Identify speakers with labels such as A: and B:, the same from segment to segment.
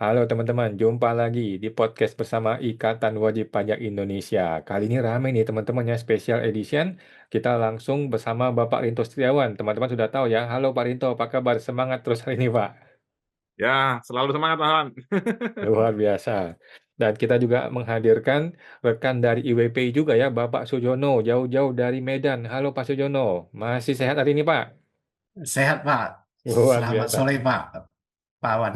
A: Halo teman-teman, jumpa lagi di podcast bersama Ikatan Wajib Pajak Indonesia. Kali ini ramai nih teman-teman ya, special edition. Kita langsung bersama Bapak Rinto Setiawan. Teman-teman sudah tahu ya. Halo Pak Rinto, apa kabar? Semangat terus hari ini Pak.
B: Ya, selalu semangat, Mawan.
A: Luar biasa. Dan kita juga menghadirkan rekan dari IWP juga ya, Bapak Sujono, jauh-jauh dari Medan. Halo Pak Sujono, masih sehat hari ini Pak?
C: Sehat Pak.
A: Luar
C: Selamat
A: biasa.
C: sore Pak. Pak Wan.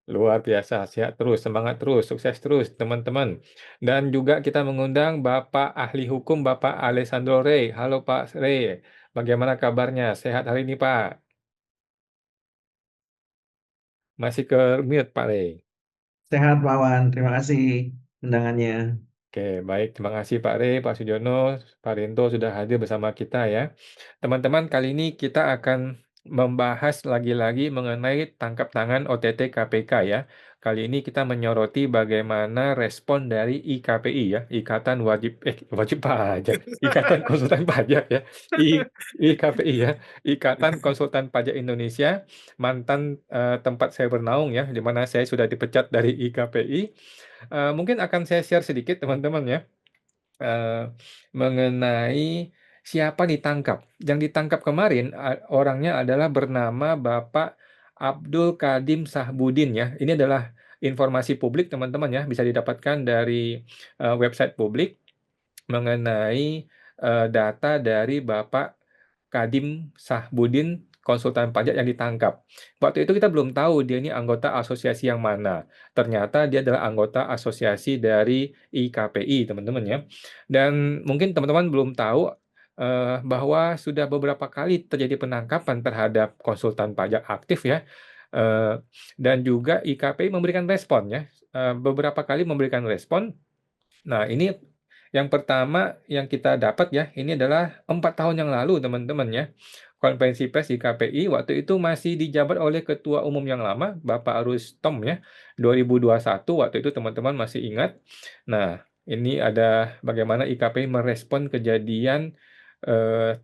A: Luar biasa, sehat terus, semangat terus, sukses terus, teman-teman. Dan juga kita mengundang Bapak Ahli Hukum, Bapak Alessandro Rey. Halo Pak Rey, bagaimana kabarnya? Sehat hari ini Pak? Masih ke mute Pak Rey.
D: Sehat, Pak Wan. Terima kasih undangannya.
A: Oke, baik. Terima kasih Pak Rey, Pak Sujono, Pak Rinto sudah hadir bersama kita ya. Teman-teman, kali ini kita akan membahas lagi-lagi mengenai tangkap tangan OTT KPK ya. Kali ini kita menyoroti bagaimana respon dari IKPI ya, Wajib Pajak, Ikatan Konsultan Pajak ya, IKPI ya, Ikatan Konsultan Pajak Indonesia, mantan tempat saya bernaung ya, di mana saya sudah dipecat dari IKPI. Mungkin akan saya share sedikit teman-teman ya, eh, mengenai siapa ditangkap. Yang ditangkap kemarin orangnya adalah bernama Bapak Abdul Kadim Sahbudin ya. Ini adalah informasi publik teman-teman ya, bisa didapatkan dari website publik mengenai data dari Bapak Kadim Sahbudin, konsultan pajak yang ditangkap. Waktu itu kita belum tahu dia ini anggota asosiasi yang mana. Ternyata dia adalah anggota asosiasi dari IKPI, teman-teman ya. Dan mungkin teman-teman belum tahu bahwa sudah beberapa kali terjadi penangkapan terhadap konsultan pajak aktif ya. Eh, dan juga IKPI memberikan respon ya. Beberapa kali memberikan respon. Nah, ini yang pertama yang kita dapat ya, ini adalah 4 tahun yang lalu teman-teman ya. Konferensi pers di KPI waktu itu masih dijabat oleh Ketua Umum yang lama, Bapak Rustom ya, 2021 waktu itu teman-teman masih ingat. Nah, ini ada bagaimana IKPI merespon kejadian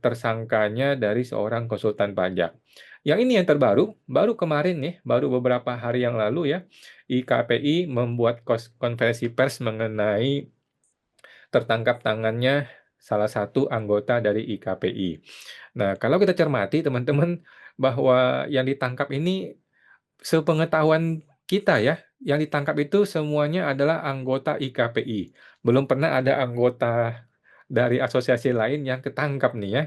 A: tersangkanya dari seorang konsultan pajak. Yang ini yang terbaru, baru kemarin nih, baru beberapa hari yang lalu ya, IKPI membuat konferensi pers mengenai tertangkap tangannya salah satu anggota dari IKPI. Nah, kalau kita cermati teman-teman bahwa yang ditangkap ini sepengetahuan kita ya, yang ditangkap itu semuanya adalah anggota IKPI. Belum pernah ada anggota dari asosiasi lain yang ketangkap nih ya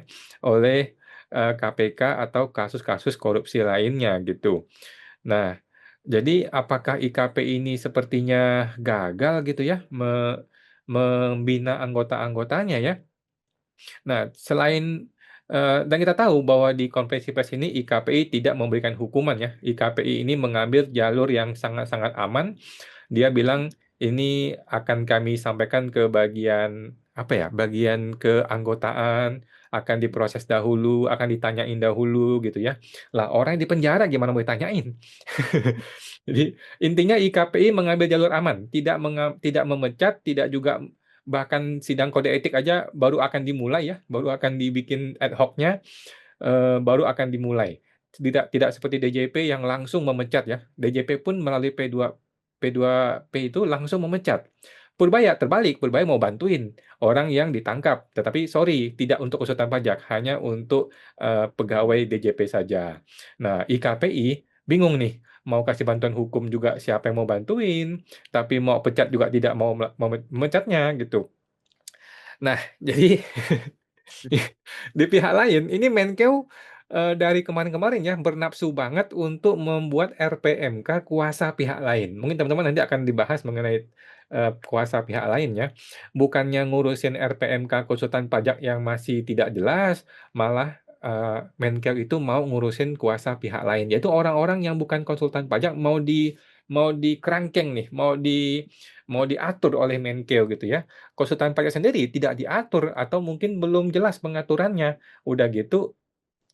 A: oleh KPK atau kasus-kasus korupsi lainnya gitu. Nah, jadi apakah IKP ini sepertinya gagal gitu ya membina anggota-anggotanya ya? Nah, selain dan kita tahu bahwa di konferensi pers ini IKPI tidak memberikan hukuman ya. IKPI ini mengambil jalur yang sangat-sangat aman. Dia bilang ini akan kami sampaikan ke bagian apa ya? Bagian keanggotaan, akan diproses dahulu, akan ditanyain dahulu gitu ya. Lah orang yang di penjara gimana mau ditanyain? Jadi intinya IKPI mengambil jalur aman, tidak memecat, tidak juga bahkan sidang kode etik aja baru akan dimulai ya, baru akan dibikin ad hoc-nya, baru akan dimulai. Tidak seperti DJP yang langsung memecat ya. DJP pun melalui P2P itu langsung memecat. Purbaya terbalik, Purbaya mau bantuin orang yang ditangkap, tetapi sorry, tidak untuk konsultan pajak, hanya untuk pegawai DJP saja. Nah, IKPI bingung nih, mau kasih bantuan hukum juga siapa yang mau bantuin, tapi mau pecat juga tidak mau memecatnya gitu. Nah, jadi di pihak lain, ini Menkeu dari kemarin-kemarin ya bernafsu banget untuk membuat RPMK kuasa pihak lain. Mungkin teman-teman nanti akan dibahas mengenai kuasa pihak lain ya. Bukannya ngurusin RPMK konsultan pajak yang masih tidak jelas, malah Menkeu itu mau ngurusin kuasa pihak lain, yaitu orang-orang yang bukan konsultan pajak mau dikerangkeng nih, mau diatur oleh Menkeu gitu ya. Konsultan pajak sendiri tidak diatur atau mungkin belum jelas pengaturannya. Udah gitu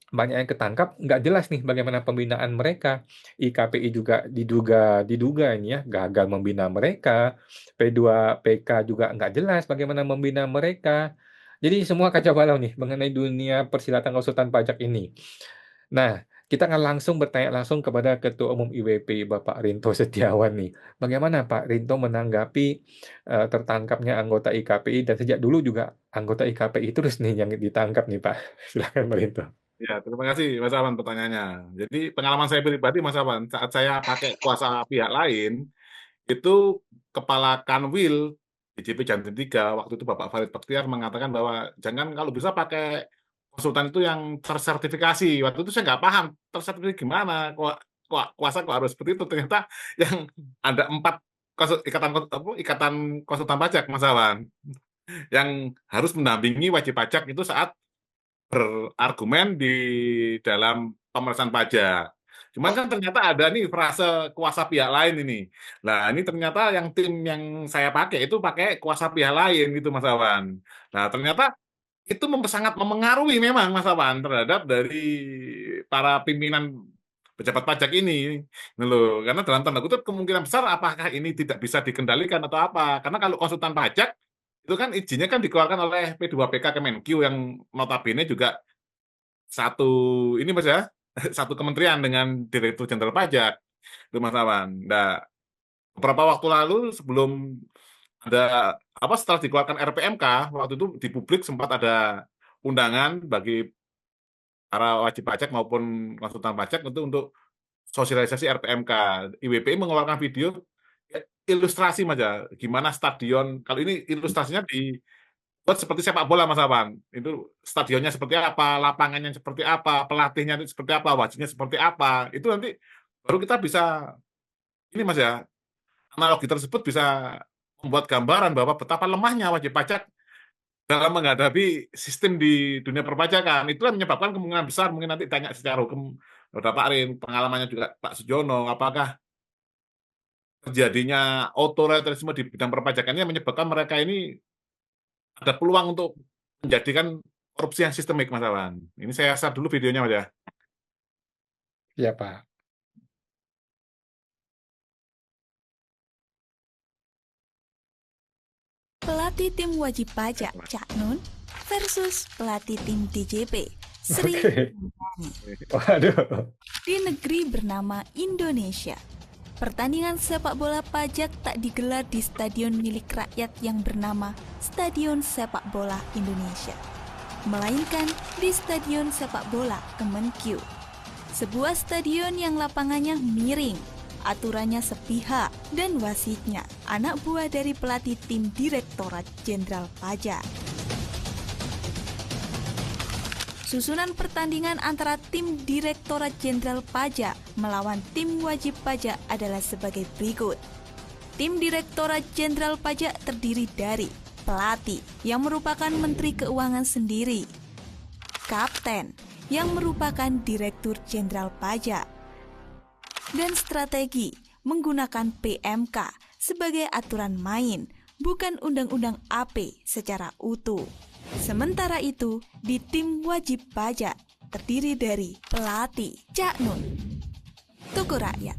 A: banyak yang ketangkap, nggak jelas nih bagaimana pembinaan mereka. IKPI juga diduga ini ya gagal membina mereka. P2PK juga nggak jelas bagaimana membina mereka. Jadi semua kacau balau nih mengenai dunia persilatan konsultan pajak ini. Nah, Kita akan langsung bertanya langsung kepada Ketua Umum IWP Bapak Rinto Setiawan nih. Bagaimana Pak Rinto menanggapi tertangkapnya anggota IKPI dan sejak dulu juga anggota IKPI terus nih yang ditangkap nih Pak. Silakan Pak Rinto.
B: Ya, terima kasih Mas Awan pertanyaannya. Jadi pengalaman saya pribadi Mas Awan, saat saya pakai kuasa pihak lain, itu Kepala Kanwil DJP Jantim 3, waktu itu Bapak Farid Baktiar mengatakan bahwa jangan kalau bisa pakai konsultan itu yang tersertifikasi. Waktu itu saya nggak paham, tersertifikasi gimana, kok kuasa kok harus seperti itu. Ternyata yang ada 4 ikatan konsultan pajak Mas Awan, yang harus mendampingi wajib pajak itu saat berargumen di dalam pemeriksaan pajak. Cuman kan ternyata ada nih frase kuasa pihak lain ini. Nah, ini ternyata yang tim yang saya pakai itu pakai kuasa pihak lain gitu Mas Awan. Nah, ternyata itu sangat memengaruhi memang Mas Awan terhadap dari para pimpinan pejabat pajak ini. Gitu loh. Karena dalam tanda kutip kemungkinan besar apakah ini tidak bisa dikendalikan atau apa. Karena kalau konsultan pajak itu kan izinnya kan dikeluarkan oleh P2PK Kemenq yang notabene juga satu ini Mas ya, satu kementerian dengan Direktur Jenderal Pajak, itu Mas Awan. Nah, beberapa waktu lalu sebelum ada setelah dikeluarkan RPMK, waktu itu di publik sempat ada undangan bagi para wajib pajak maupun konsultan pajak untuk sosialisasi RPMK. IWPI mengeluarkan video ilustrasi Mas ya, gimana stadion, kalau ini ilustrasinya buat seperti sepak bola Mas Awan. Itu stadionnya seperti apa, lapangannya seperti apa, pelatihnya itu seperti apa, wasitnya seperti apa. Itu nanti baru kita bisa ini Mas ya, analogi tersebut bisa membuat gambaran bahwa betapa lemahnya wajib pajak dalam menghadapi sistem di dunia perpajakan. Itulah menyebabkan kemungkinan besar mungkin nanti tanya secara hukum kepada Pak Rin, pengalamannya juga Pak Sujono, apakah terjadinya otoritarisme di bidang perpajakannya menyebabkan mereka ini ada peluang untuk menjadikan korupsi yang sistemik Mas Awan. Ini saya share dulu videonya Mas ya.
A: Iya Pak.
E: Pelatih tim wajib pajak Cak Nun versus pelatih tim DJP Sri Mulyani
A: Waduh.
E: di negeri bernama Indonesia. Pertandingan sepak bola pajak tak digelar di stadion milik rakyat yang bernama Stadion Sepak Bola Indonesia, melainkan di Stadion Sepak Bola Kemenq. Sebuah stadion yang lapangannya miring, aturannya sepihak, dan wasitnya anak buah dari pelatih tim Direktorat Jenderal Pajak. Susunan pertandingan antara tim Direktorat Jenderal Pajak melawan tim wajib pajak adalah sebagai berikut. Tim Direktorat Jenderal Pajak terdiri dari pelatih yang merupakan Menteri Keuangan sendiri, kapten yang merupakan Direktur Jenderal Pajak, dan strategi menggunakan PMK sebagai aturan main, bukan Undang-Undang AP secara utuh. Sementara itu, di tim wajib pajak terdiri dari pelatih Cak Nun, tokoh rakyat,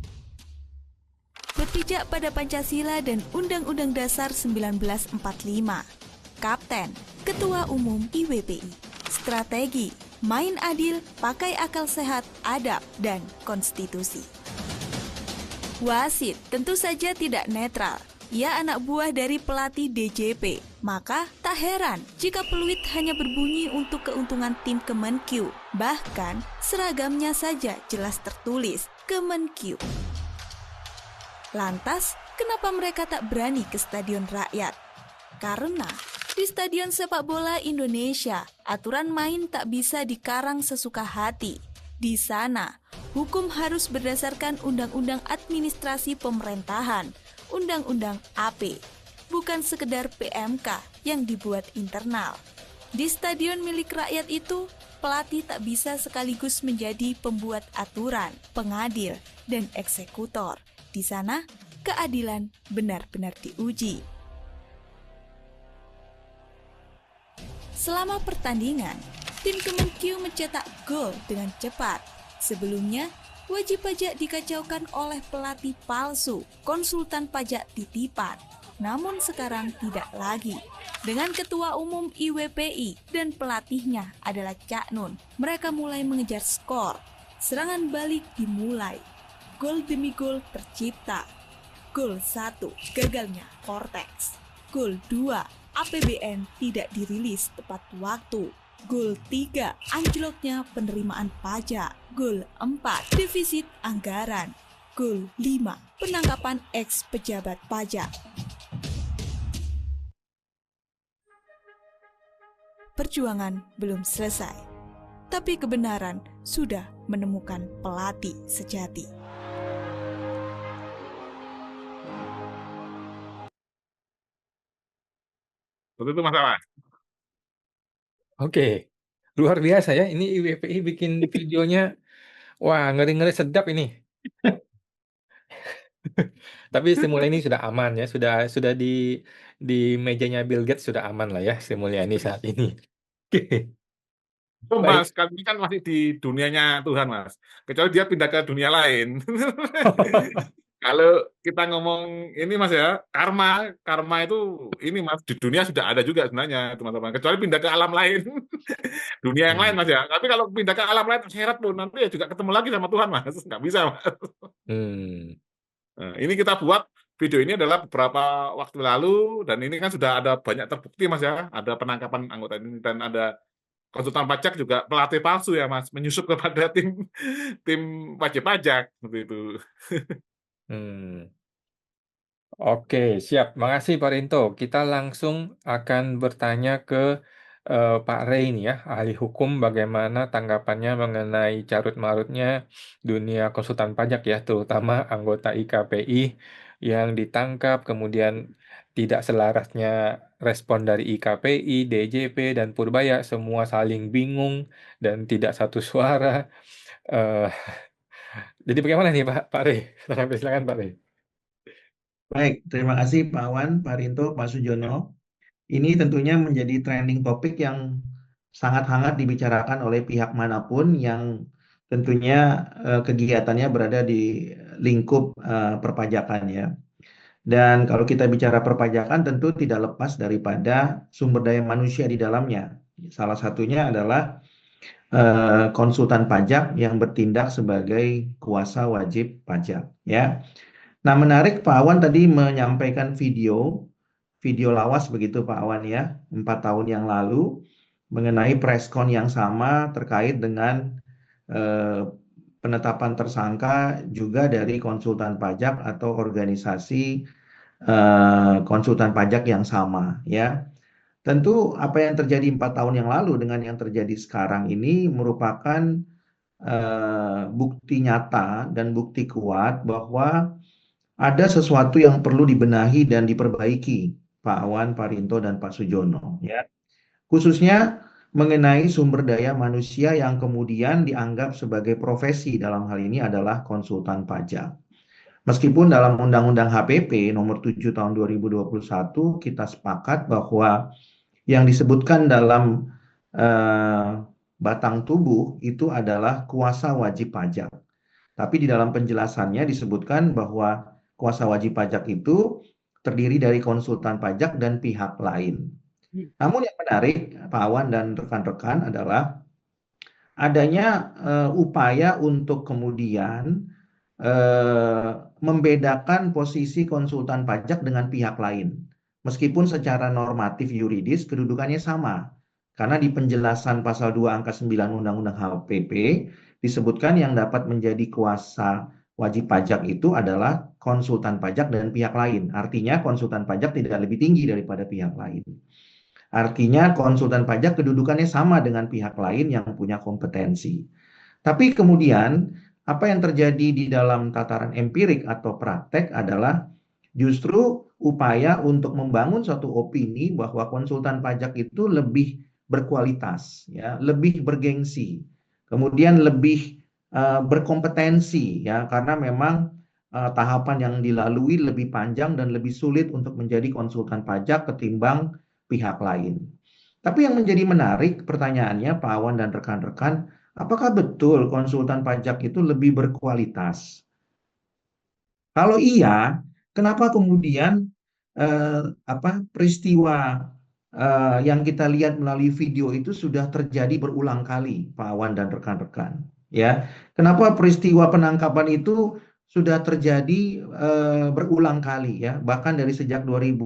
E: berpijak pada Pancasila dan Undang-Undang Dasar 1945, kapten, ketua umum IWPI, strategi, main adil, pakai akal sehat, adab, dan konstitusi. Wasit tentu saja tidak netral. Ia anak buah dari pelatih DJP, maka tak heran jika peluit hanya berbunyi untuk keuntungan tim Kemenq. Bahkan seragamnya saja jelas tertulis Kemenq. Lantas, kenapa mereka tak berani ke Stadion Rakyat? Karena di Stadion Sepak Bola Indonesia, aturan main tak bisa dikarang sesuka hati. Di sana, hukum harus berdasarkan Undang-Undang Administrasi Pemerintahan, Undang-Undang AP, bukan sekedar PMK yang dibuat internal. Di stadion milik rakyat itu, pelatih tak bisa sekaligus menjadi pembuat aturan, pengadil, dan eksekutor. Di sana, keadilan benar-benar diuji. Selama pertandingan, tim Kemenq mencetak gol dengan cepat. Sebelumnya, wajib pajak dikacaukan oleh pelatih palsu, konsultan pajak titipan. Namun sekarang tidak lagi. Dengan ketua umum IWPI dan pelatihnya adalah Cak Nun, mereka mulai mengejar skor. Serangan balik dimulai. Gol demi gol tercipta. Gol 1, gagalnya Cortex. Gol 2, APBN tidak dirilis tepat waktu. Gol 3, anjloknya penerimaan pajak. Gol 4, defisit anggaran. Gol 5, penangkapan ex pejabat pajak. Perjuangan belum selesai, tapi kebenaran sudah menemukan pelatih sejati.
B: Betul itu Mas Awan.
A: Oke, luar biasa ya. Ini IWPI bikin videonya, wah ngeri-ngeri sedap ini. Tapi Sri Mulyani sudah aman ya, sudah di mejanya Bill Gates sudah aman lah ya Sri Mulyani saat ini. Oke,
B: Oh,
A: baik.
B: Mas, kami kan masih di dunianya Tuhan, Mas. Kecuali dia pindah ke dunia lain. Kalau kita ngomong ini, Mas ya, karma itu ini, Mas, di dunia sudah ada juga sebenarnya, teman-teman. Kecuali pindah ke alam lain, dunia yang lain, Mas ya. Tapi kalau pindah ke alam lain, akhirat pun nanti ya juga ketemu lagi sama Tuhan, Mas. Nggak bisa, Mas.
A: Hmm.
B: Nah, ini kita buat video ini adalah beberapa waktu lalu, dan ini kan sudah ada banyak terbukti, Mas ya. Ada penangkapan anggota ini dan ada konsultan pajak juga pelatih palsu ya, Mas, menyusup kepada tim wajib pajak seperti itu.
A: Hmm. Oke, siap. Makasih Pak Rinto. Kita langsung akan bertanya ke Pak Rey nih ya, ahli hukum, bagaimana tanggapannya mengenai carut-marutnya dunia konsultan pajak ya, terutama anggota IKPI yang ditangkap, kemudian tidak selarasnya respon dari IKPI, DJP, dan Purbaya, semua saling bingung dan tidak satu suara. Eh, jadi bagaimana nih Pak Rey? Silakan Pak Rey.
D: Baik, terima kasih Pak Wan, Pak Rinto, Pak Sujono. Ini tentunya menjadi trending topik yang sangat hangat dibicarakan oleh pihak manapun yang tentunya kegiatannya berada di lingkup perpajakan ya. Dan kalau kita bicara perpajakan tentu tidak lepas daripada sumber daya manusia di dalamnya. Salah satunya adalah konsultan pajak yang bertindak sebagai kuasa wajib pajak ya. Nah, menarik Pak Awan tadi menyampaikan video lawas begitu Pak Awan ya, 4 tahun yang lalu mengenai preskon yang sama terkait dengan penetapan tersangka juga dari konsultan pajak atau organisasi konsultan pajak yang sama ya. Tentu apa yang terjadi 4 tahun yang lalu dengan yang terjadi sekarang ini merupakan bukti nyata dan bukti kuat bahwa ada sesuatu yang perlu dibenahi dan diperbaiki, Pak Awan, Pak Rinto, dan Pak Sujono, ya. Khususnya mengenai sumber daya manusia yang kemudian dianggap sebagai profesi dalam hal ini adalah konsultan pajak. Meskipun dalam Undang-Undang HPP nomor 7 tahun 2021 kita sepakat bahwa yang disebutkan dalam batang tubuh itu adalah kuasa wajib pajak. Tapi di dalam penjelasannya disebutkan bahwa kuasa wajib pajak itu terdiri dari konsultan pajak dan pihak lain. Namun yang menarik, Pak Awan dan rekan-rekan adalah adanya upaya untuk kemudian membedakan posisi konsultan pajak dengan pihak lain. Meskipun secara normatif yuridis kedudukannya sama. Karena di penjelasan pasal 2 angka 9 Undang-Undang HPP disebutkan yang dapat menjadi kuasa wajib pajak itu adalah konsultan pajak dan pihak lain. Artinya konsultan pajak tidak lebih tinggi daripada pihak lain. Artinya konsultan pajak kedudukannya sama dengan pihak lain yang punya kompetensi. Tapi kemudian apa yang terjadi di dalam tataran empirik atau praktek adalah justru upaya untuk membangun suatu opini bahwa konsultan pajak itu lebih berkualitas, ya, lebih bergengsi, kemudian lebih berkompetensi, ya, karena memang tahapan yang dilalui lebih panjang dan lebih sulit untuk menjadi konsultan pajak ketimbang pihak lain. Tapi yang menjadi menarik pertanyaannya Pak Awan dan rekan-rekan, apakah betul konsultan pajak itu lebih berkualitas? Kalau iya, kenapa kemudian peristiwa yang kita lihat melalui video itu sudah terjadi berulang kali, Pak Awan dan rekan-rekan? ya. Kenapa peristiwa penangkapan itu sudah terjadi berulang kali ya, bahkan dari sejak 2000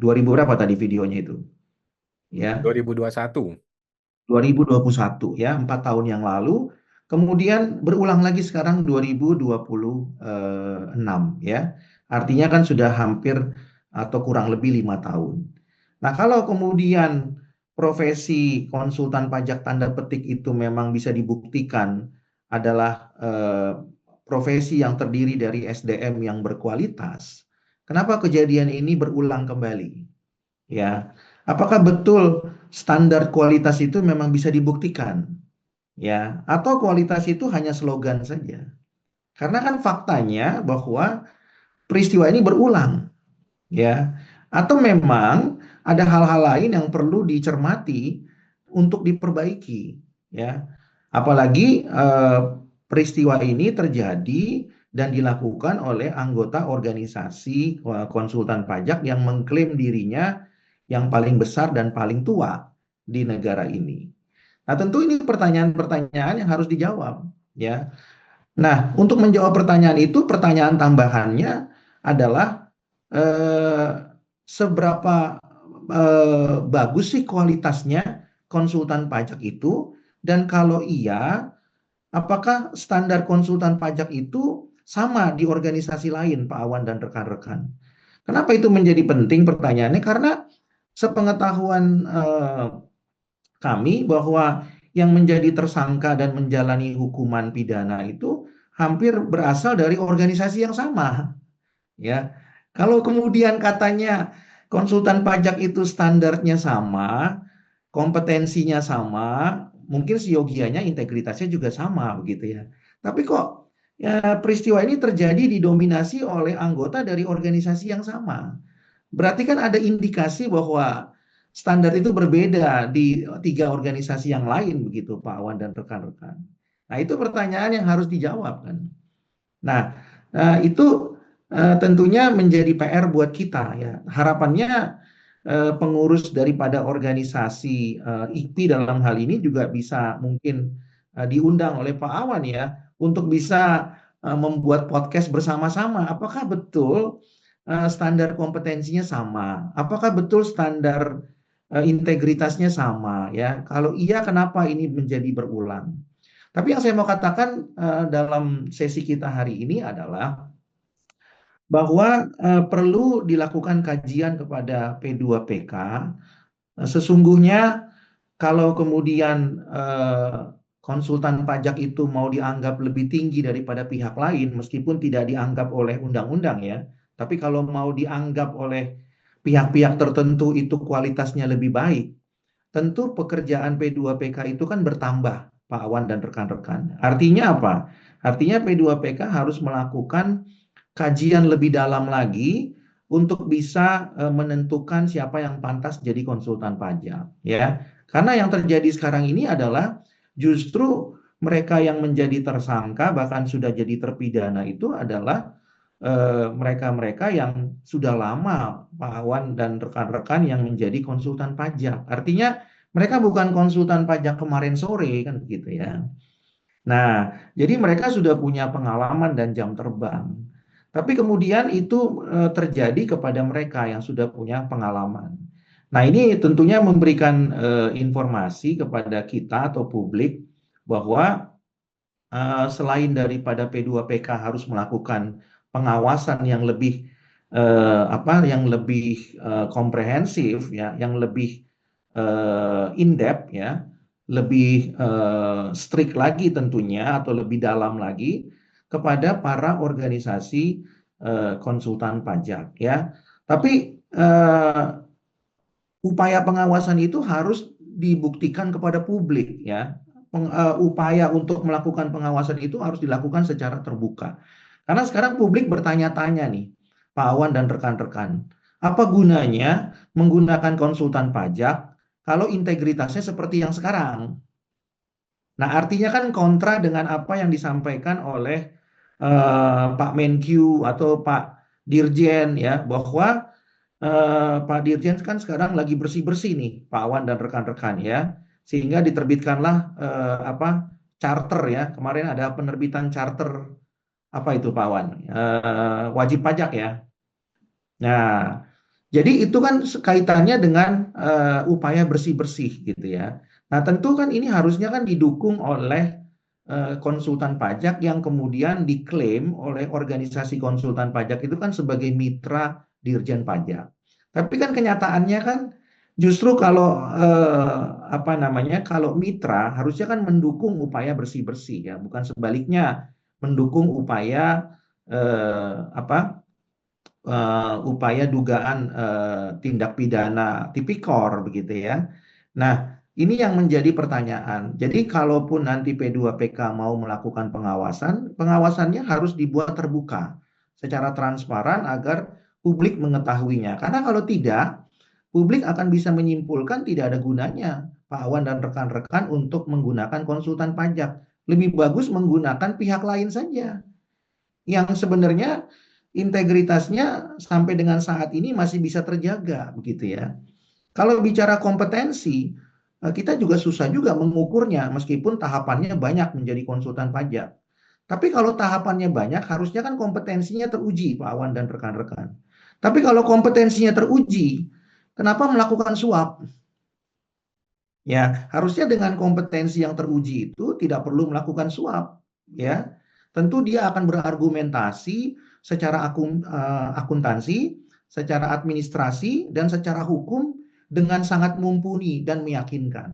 D: berapa tadi videonya itu ya,
A: 2021.
D: 2021 ya, 4 tahun yang lalu. Kemudian berulang lagi sekarang 2026 ya. Artinya kan sudah hampir atau kurang lebih 5 tahun. Nah, kalau kemudian profesi konsultan pajak tanda petik itu memang bisa dibuktikan adalah profesi yang terdiri dari SDM yang berkualitas, kenapa kejadian ini berulang kembali? Ya, apakah betul standar kualitas itu memang bisa dibuktikan? Ya, atau kualitas itu hanya slogan saja? Karena kan faktanya bahwa peristiwa ini berulang, ya. Atau memang ada hal-hal lain yang perlu dicermati untuk diperbaiki, ya. Apalagi peristiwa ini terjadi dan dilakukan oleh anggota organisasi konsultan pajak yang mengklaim dirinya yang paling besar dan paling tua di negara ini. Nah, tentu ini pertanyaan-pertanyaan yang harus dijawab, ya. Nah, untuk menjawab pertanyaan itu, pertanyaan tambahannya adalah seberapa bagus sih kualitasnya konsultan pajak itu, dan kalau iya, apakah standar konsultan pajak itu sama di organisasi lain, Pak Awan dan rekan-rekan? Kenapa itu menjadi penting pertanyaannya? Karena sepengetahuan kami bahwa yang menjadi tersangka dan menjalani hukuman pidana itu hampir berasal dari organisasi yang sama, ya. Kalau kemudian katanya konsultan pajak itu standarnya sama, kompetensinya sama, mungkin siogianya integritasnya juga sama begitu ya. Tapi kok ya, peristiwa ini terjadi didominasi oleh anggota dari organisasi yang sama. Berarti kan ada indikasi bahwa standar itu berbeda di 3 organisasi yang lain begitu Pak Awan dan rekan-rekan. Nah, itu pertanyaan yang harus dijawab kan. Nah, itu tentunya menjadi PR buat kita ya. Harapannya pengurus daripada organisasi IKPI dalam hal ini juga bisa mungkin diundang oleh Pak Awan ya untuk bisa membuat podcast bersama-sama. Apakah betul standar kompetensinya sama? Apakah betul standar integritasnya sama ya? Kalau iya, kenapa ini menjadi berulang? Tapi yang saya mau katakan dalam sesi kita hari ini adalah bahwa perlu dilakukan kajian kepada P2PK. Sesungguhnya kalau kemudian konsultan pajak itu mau dianggap lebih tinggi daripada pihak lain, meskipun tidak dianggap oleh undang-undang ya, tapi kalau mau dianggap oleh pihak-pihak tertentu itu kualitasnya lebih baik, tentu pekerjaan P2PK itu kan bertambah, Pak Awan dan rekan-rekan. Artinya apa? Artinya P2PK harus melakukan kajian lebih dalam lagi untuk bisa menentukan siapa yang pantas jadi konsultan pajak, ya. Karena yang terjadi sekarang ini adalah justru mereka yang menjadi tersangka bahkan sudah jadi terpidana itu adalah mereka-mereka yang sudah lama, Pak Awan dan rekan-rekan, yang menjadi konsultan pajak. Artinya mereka bukan konsultan pajak kemarin sore kan begitu ya. Nah, jadi mereka sudah punya pengalaman dan jam terbang. Tapi kemudian itu terjadi kepada mereka yang sudah punya pengalaman. Nah, ini tentunya memberikan informasi kepada kita atau publik bahwa selain daripada P2PK harus melakukan pengawasan yang lebih komprehensif ya, yang lebih in-depth ya, lebih strict lagi tentunya atau lebih dalam lagi kepada para organisasi konsultan pajak ya. Tapi upaya pengawasan itu harus dibuktikan kepada publik ya. Upaya untuk melakukan pengawasan itu harus dilakukan secara terbuka. Karena sekarang publik bertanya-tanya nih, Pak Awan dan rekan-rekan, apa gunanya menggunakan konsultan pajak kalau integritasnya seperti yang sekarang? Nah, artinya kan kontra dengan apa yang disampaikan oleh Pak Menkyu atau Pak Dirjen ya, bahwa Pak Dirjen kan sekarang lagi bersih-bersih nih, Pak Awan dan rekan-rekan ya. sehingga diterbitkanlah charter ya. Kemarin ada penerbitan charter apa itu Pak Wan? Wajib pajak ya. Nah, jadi itu kan kaitannya dengan upaya bersih-bersih gitu ya. Nah, tentu kan ini harusnya kan didukung oleh konsultan pajak yang kemudian diklaim oleh organisasi konsultan pajak itu kan sebagai mitra Dirjen Pajak. Tapi kan kenyataannya kan justru kalau kalau mitra harusnya kan mendukung upaya bersih-bersih ya, bukan sebaliknya mendukung upaya upaya dugaan tindak pidana tipikor begitu ya. Nah, ini yang menjadi pertanyaan. Jadi kalaupun nanti P2PK mau melakukan pengawasan, pengawasannya harus dibuat terbuka secara transparan agar publik mengetahuinya. Karena kalau tidak, publik akan bisa menyimpulkan tidak ada gunanya Pak Awan dan rekan-rekan untuk menggunakan konsultan pajak. Lebih bagus menggunakan pihak lain saja yang sebenarnya integritasnya sampai dengan saat ini masih bisa terjaga begitu ya. Kalau bicara kompetensi, kita juga susah juga mengukurnya meskipun tahapannya banyak menjadi konsultan pajak. Tapi kalau tahapannya banyak, harusnya kan kompetensinya teruji Pak Awan dan rekan-rekan. Tapi kalau kompetensinya teruji, kenapa melakukan suap? Ya, harusnya dengan kompetensi yang teruji itu tidak perlu melakukan suap, ya. Tentu dia akan berargumentasi secara akuntansi, secara administrasi, dan secara hukum dengan sangat mumpuni dan meyakinkan.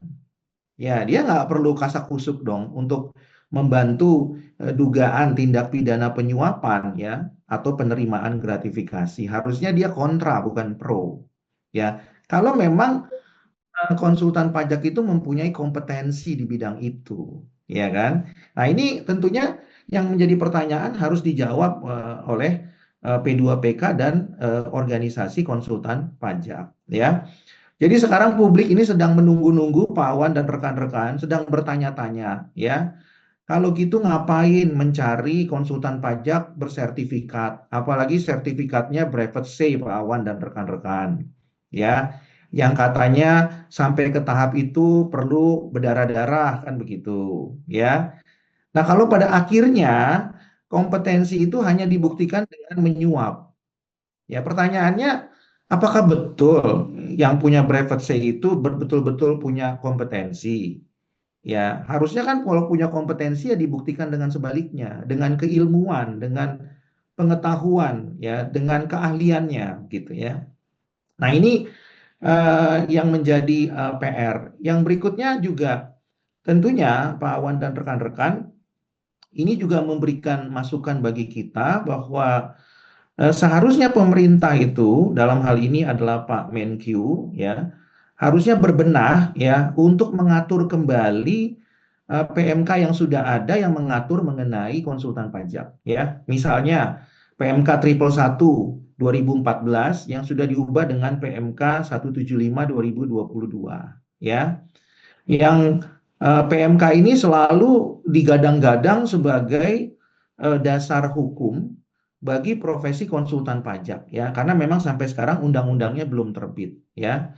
D: Ya, dia nggak perlu kasak-kusuk dong untuk membantu dugaan tindak pidana penyuapan ya atau penerimaan gratifikasi. Harusnya dia kontra bukan pro. Ya, kalau memang konsultan pajak itu mempunyai kompetensi di bidang itu, ya kan? Nah, ini tentunya yang menjadi pertanyaan harus dijawab oleh P2PK dan organisasi konsultan pajak, ya. Jadi sekarang publik ini sedang menunggu-nunggu Pak Awan dan rekan-rekan sedang bertanya-tanya, ya. Kalau gitu ngapain mencari konsultan pajak bersertifikat, apalagi sertifikatnya private say Pak Awan dan rekan-rekan, ya. Yang katanya sampai ke tahap itu perlu berdarah-darah kan begitu, ya. Nah, kalau pada akhirnya kompetensi itu hanya dibuktikan dengan menyuap. Ya, pertanyaannya apakah betul yang punya private say itu betul-betul punya kompetensi? Ya, harusnya kan kalau punya kompetensi ya dibuktikan dengan sebaliknya, dengan keilmuan, dengan pengetahuan, ya, dengan keahliannya gitu ya. Nah, ini yang menjadi PR. Yang berikutnya juga tentunya Pak Awan dan rekan-rekan ini juga memberikan masukan bagi kita bahwa seharusnya pemerintah itu dalam hal ini adalah Pak Menkyu ya harusnya berbenah ya untuk mengatur kembali PMK yang sudah ada yang mengatur mengenai konsultan pajak ya. Misalnya PMK 111 2014 yang sudah diubah dengan PMK 175 2022 ya. Yang PMK ini selalu digadang-gadang sebagai dasar hukum bagi profesi konsultan pajak ya, karena memang sampai sekarang undang-undangnya belum terbit ya.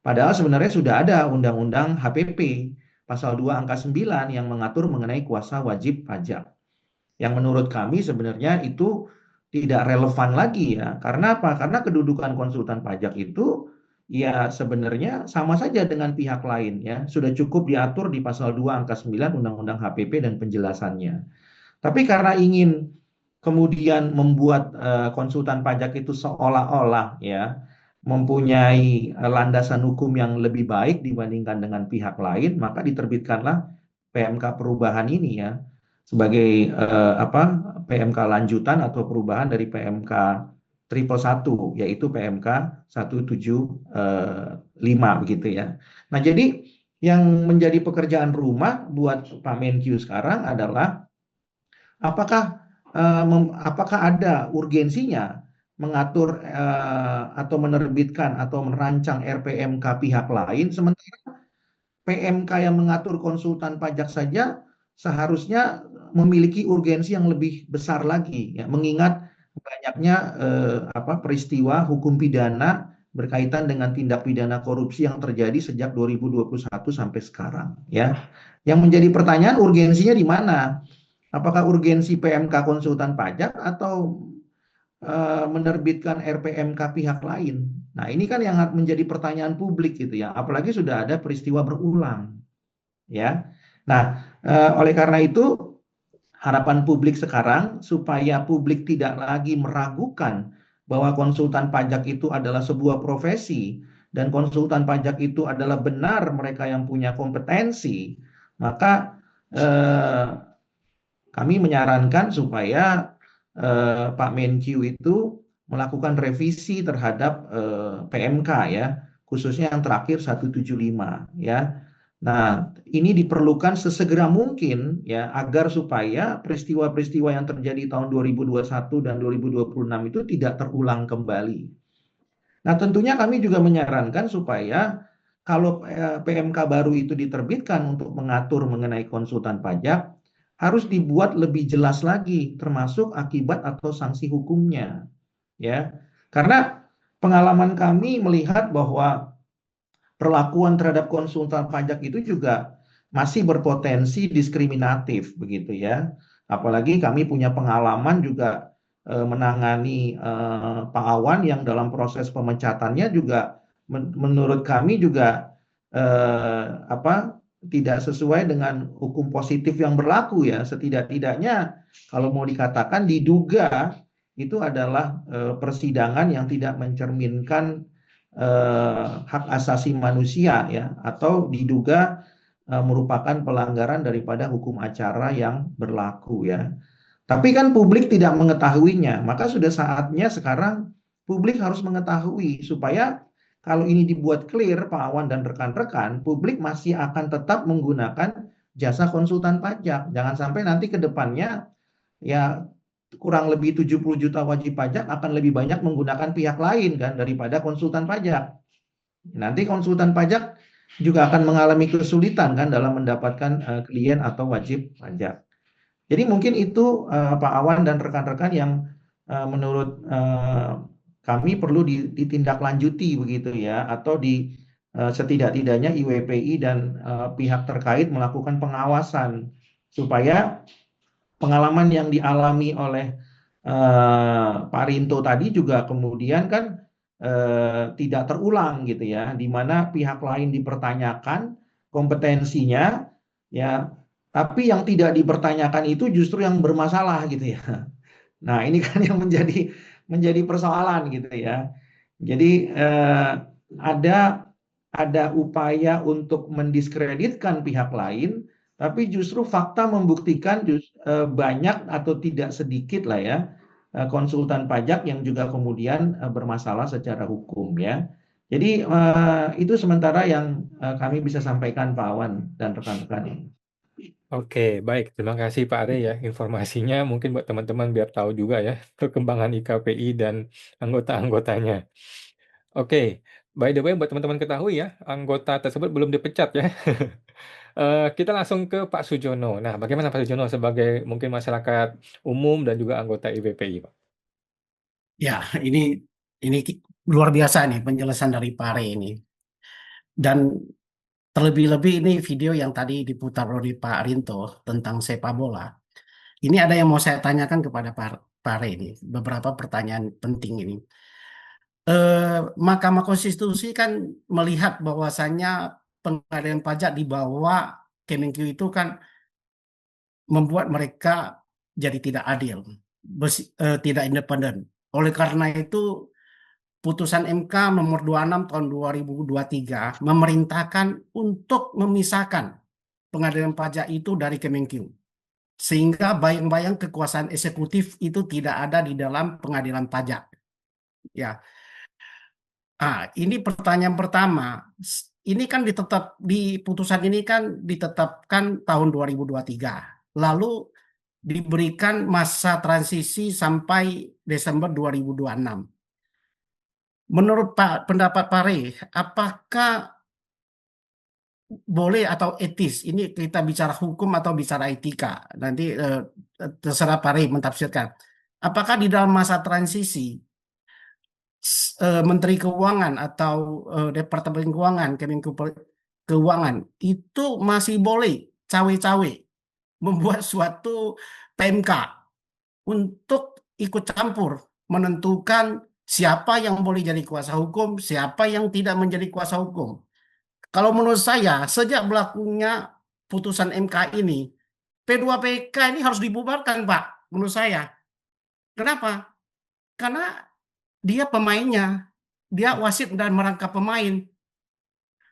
D: Padahal sebenarnya sudah ada undang-undang HPP pasal 2 angka 9 yang mengatur mengenai kuasa wajib pajak. Yang menurut kami sebenarnya itu tidak relevan lagi ya. Karena apa? Karena kedudukan konsultan pajak itu ya sebenarnya sama saja dengan pihak lain ya. Sudah cukup diatur di pasal 2 angka 9 Undang-Undang HPP dan penjelasannya. Tapi karena ingin kemudian membuat konsultan pajak itu seolah-olah ya mempunyai landasan hukum yang lebih baik dibandingkan dengan pihak lain, maka diterbitkanlah PMK perubahan ini ya sebagai PMK lanjutan atau perubahan dari PMK 111 yaitu PMK 175 begitu ya. Nah, jadi yang menjadi pekerjaan rumah buat Pak Menkyu sekarang adalah apakah ada urgensinya mengatur atau menerbitkan atau merancang RPMK pihak lain sementara PMK yang mengatur konsultan pajak saja seharusnya memiliki urgensi yang lebih besar lagi ya, mengingat banyaknya peristiwa hukum pidana berkaitan dengan tindak pidana korupsi yang terjadi sejak 2021 sampai sekarang, ya. Yang menjadi pertanyaan, urgensinya di mana? Apakah urgensi PMK konsultan pajak atau menerbitkan RPMK pihak lain? Nah, ini kan yang menjadi pertanyaan publik gitu ya, apalagi sudah ada peristiwa berulang, ya. Nah, oleh karena itu harapan publik sekarang supaya publik tidak lagi meragukan bahwa konsultan pajak itu adalah sebuah profesi dan konsultan pajak itu adalah benar mereka yang punya kompetensi, maka kami menyarankan supaya Pak Menkyu itu melakukan revisi terhadap PMK ya, khususnya yang terakhir 175 ya. Nah, ini diperlukan sesegera mungkin ya agar supaya peristiwa-peristiwa yang terjadi tahun 2021 dan 2026 itu tidak terulang kembali. Nah, tentunya kami juga menyarankan supaya kalau PMK baru itu diterbitkan untuk mengatur mengenai konsultan pajak, harus dibuat lebih jelas lagi, termasuk akibat atau sanksi hukumnya, ya. Karena pengalaman kami melihat bahwa perlakuan terhadap konsultan pajak itu juga masih berpotensi diskriminatif, begitu ya. Apalagi kami punya pengalaman juga menangani Pak Awan yang dalam proses pemecatannya juga menurut kami juga tidak sesuai dengan hukum positif yang berlaku ya. Setidak-tidaknya kalau mau dikatakan diduga itu adalah persidangan yang tidak mencerminkan hak asasi manusia ya, atau diduga merupakan pelanggaran daripada hukum acara yang berlaku ya. Tapi kan publik tidak mengetahuinya, maka sudah saatnya sekarang publik harus mengetahui supaya kalau ini dibuat clear, Pak Awan dan rekan-rekan, publik masih akan tetap menggunakan jasa konsultan pajak. Jangan sampai nanti ke depannya ya kurang lebih 70 juta wajib pajak akan lebih banyak menggunakan pihak lain kan daripada konsultan pajak. Nanti konsultan pajak juga akan mengalami kesulitan kan dalam mendapatkan klien atau wajib pajak. Jadi mungkin itu Pak Awan dan rekan-rekan yang menurut kami perlu ditindaklanjuti begitu ya, atau setidak-tidaknya IWPI dan pihak terkait melakukan pengawasan supaya pengalaman yang dialami oleh Pak Rinto tadi juga kemudian kan tidak terulang gitu ya, di mana pihak lain dipertanyakan kompetensinya ya, tapi yang tidak dipertanyakan itu justru yang bermasalah gitu ya. Nah, ini kan yang menjadi persoalan gitu ya. Jadi ada upaya untuk mendiskreditkan pihak lain, tapi justru fakta membuktikan banyak atau tidak sedikit lah ya konsultan pajak yang juga kemudian bermasalah secara hukum ya. Jadi itu sementara yang kami bisa sampaikan Pak Awan dan rekan-rekan ini.
A: Oke, baik. Terima kasih Pak Are ya informasinya. Mungkin buat teman-teman biar tahu juga ya perkembangan IKPI dan anggota-anggotanya. Oke, by the way buat teman-teman ketahui ya, anggota tersebut belum dipecat ya. Kita langsung ke Pak Sujono. Nah, bagaimana Pak Sujono sebagai mungkin masyarakat umum dan juga anggota IWPI, Pak?
C: Ya, ini luar biasa nih penjelasan dari Pare ini. Dan terlebih-lebih ini video yang tadi diputar oleh Pak Rinto tentang sepak bola. Ini ada yang mau saya tanyakan kepada Pare ini, beberapa pertanyaan penting ini. Mahkamah Konstitusi kan melihat bahwasannya pengadaan pajak di bawah Kemenkyu itu kan membuat mereka jadi tidak adil, tidak independen. Oleh karena itu, putusan MK nomor 26 tahun 2023 memerintahkan untuk memisahkan pengadilan pajak itu dari Kemenkyu. Sehingga bayang-bayang kekuasaan eksekutif itu tidak ada di dalam pengadilan pajak. Ya. Ini pertanyaan pertama. Ini kan di putusan ini kan ditetapkan tahun 2023. Lalu diberikan masa transisi sampai Desember 2026. Menurut pendapat Pare, apakah boleh atau etis? Ini kita bicara hukum atau bicara etika. Nanti terserah Pare mentafsirkan. Apakah di dalam masa transisi Menteri Keuangan atau Departemen Keuangan, Kemenko Keuangan itu masih boleh cawe-cawe membuat suatu PMK untuk ikut campur menentukan siapa yang boleh jadi kuasa hukum, siapa yang tidak menjadi kuasa hukum. Kalau menurut saya, sejak berlakunya putusan MK ini, P2PK ini harus dibubarkan, Pak, menurut saya. Kenapa? Karena dia pemainnya, dia wasit dan merangkap pemain.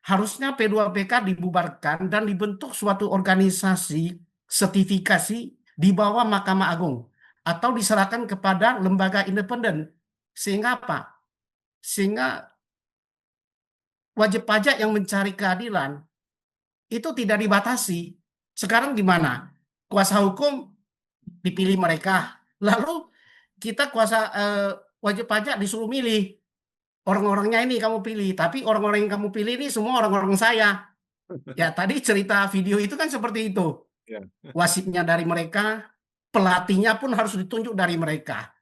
C: Harusnya P2PK dibubarkan dan dibentuk suatu organisasi sertifikasi di bawah Mahkamah Agung atau diserahkan kepada lembaga independen. Sehingga apa? Sehingga wajib pajak yang mencari keadilan itu tidak dibatasi. Sekarang gimana? Kuasa hukum dipilih mereka, lalu kita wajib pajak disuruh milih. Orang-orangnya ini kamu pilih, tapi orang-orang yang kamu pilih ini semua orang-orang saya. Ya, tadi cerita video itu kan seperti itu.
B: Ya.
C: Wasitnya dari mereka, pelatihnya pun harus ditunjuk dari mereka.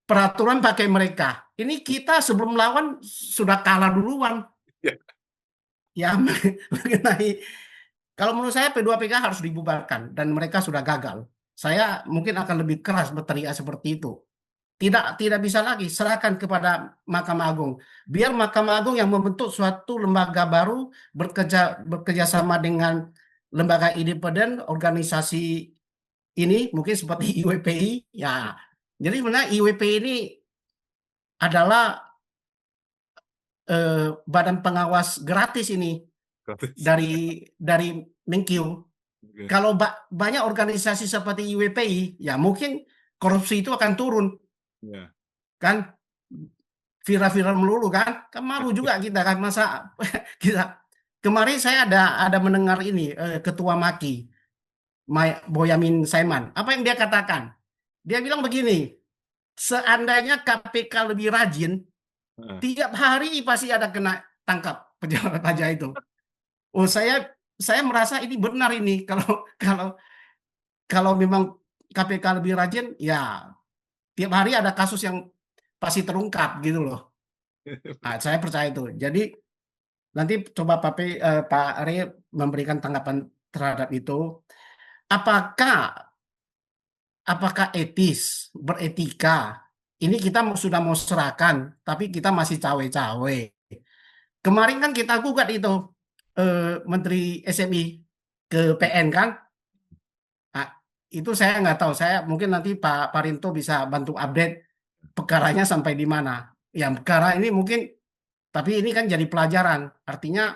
C: Peraturan pakai mereka. Ini kita sebelum lawan sudah kalah duluan.
B: Ya.
C: Ya, mengenai kalau menurut saya P2PK harus dibubarkan dan mereka sudah gagal. Saya mungkin akan lebih keras berteriak seperti itu. Tidak bisa lagi, serahkan kepada Mahkamah Agung. Biar Mahkamah Agung yang membentuk suatu lembaga baru bekerja sama dengan lembaga independen, organisasi ini mungkin seperti IWPI. Ya, jadi sebenarnya IWPI ini adalah badan pengawas gratis ini
B: Gratis.
C: dari Menkyu.
B: Oke.
C: Kalau banyak organisasi seperti IWPI, ya mungkin korupsi itu akan turun.
B: Ya.
C: Kan viral-viral melulu kan malu juga kita kan, masa kita kemarin saya ada mendengar ini ketua Maki Boyamin Saiman, apa yang dia katakan, dia bilang begini, seandainya KPK lebih rajin, tiap hari pasti ada kena tangkap pejabat pajak itu. Oh, saya merasa ini benar ini, kalau memang KPK lebih rajin, ya tiap hari ada kasus yang pasti terungkap gitu loh. Nah, saya percaya itu. Jadi nanti coba Pak Ari memberikan tanggapan terhadap itu. Apakah etis, beretika? Ini kita sudah mau serahkan, tapi kita masih cawe-cawe. Kemarin kan kita gugat itu Menteri SMI ke PN kan? Nah, itu saya nggak tahu. Saya mungkin nanti Pak Parinto bisa bantu update perkaranya sampai di mana. Ya, perkara ini mungkin, tapi ini kan jadi pelajaran. Artinya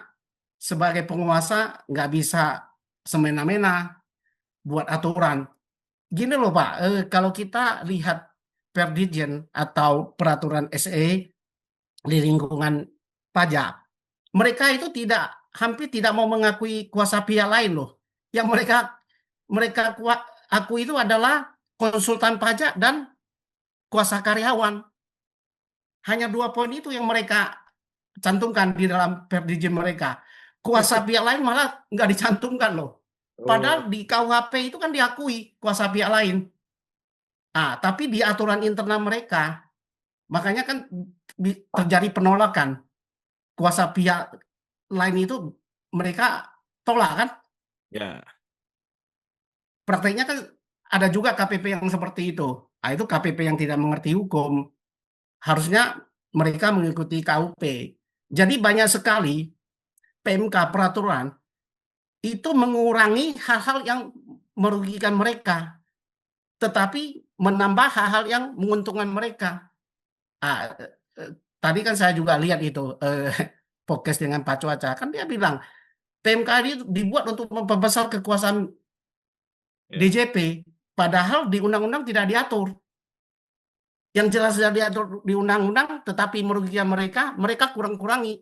C: sebagai penguasa nggak bisa semena-mena buat aturan. Gini loh Pak, kalau kita lihat Perdirjen atau peraturan SE di lingkungan pajak, mereka itu hampir tidak mau mengakui kuasa pihak lain loh. Yang mereka akui itu adalah konsultan pajak dan kuasa karyawan. Hanya 2 poin itu yang mereka cantumkan di dalam Perdirjen mereka. Kuasa pihak lain malah nggak dicantumkan loh. Padahal di KUHP itu kan diakui kuasa pihak lain. Ah, tapi di aturan internal mereka, makanya kan terjadi penolakan. Kuasa pihak lain itu mereka tolak kan?
B: Ya.
C: Prakteknya kan ada juga KPP yang seperti itu. Nah, itu KPP yang tidak mengerti hukum. Harusnya mereka mengikuti KUP. Jadi banyak sekali PMK peraturan itu mengurangi hal-hal yang merugikan mereka, tetapi menambah hal-hal yang menguntungkan mereka. Tadi kan saya juga lihat itu podcast dengan Pak Cuaca, kan dia bilang PMK ini dibuat untuk memperbesar kekuasaan DJP, padahal di undang-undang tidak diatur. Yang jelas sudah diatur di undang-undang, tetapi merugikan mereka kurang-kurangi.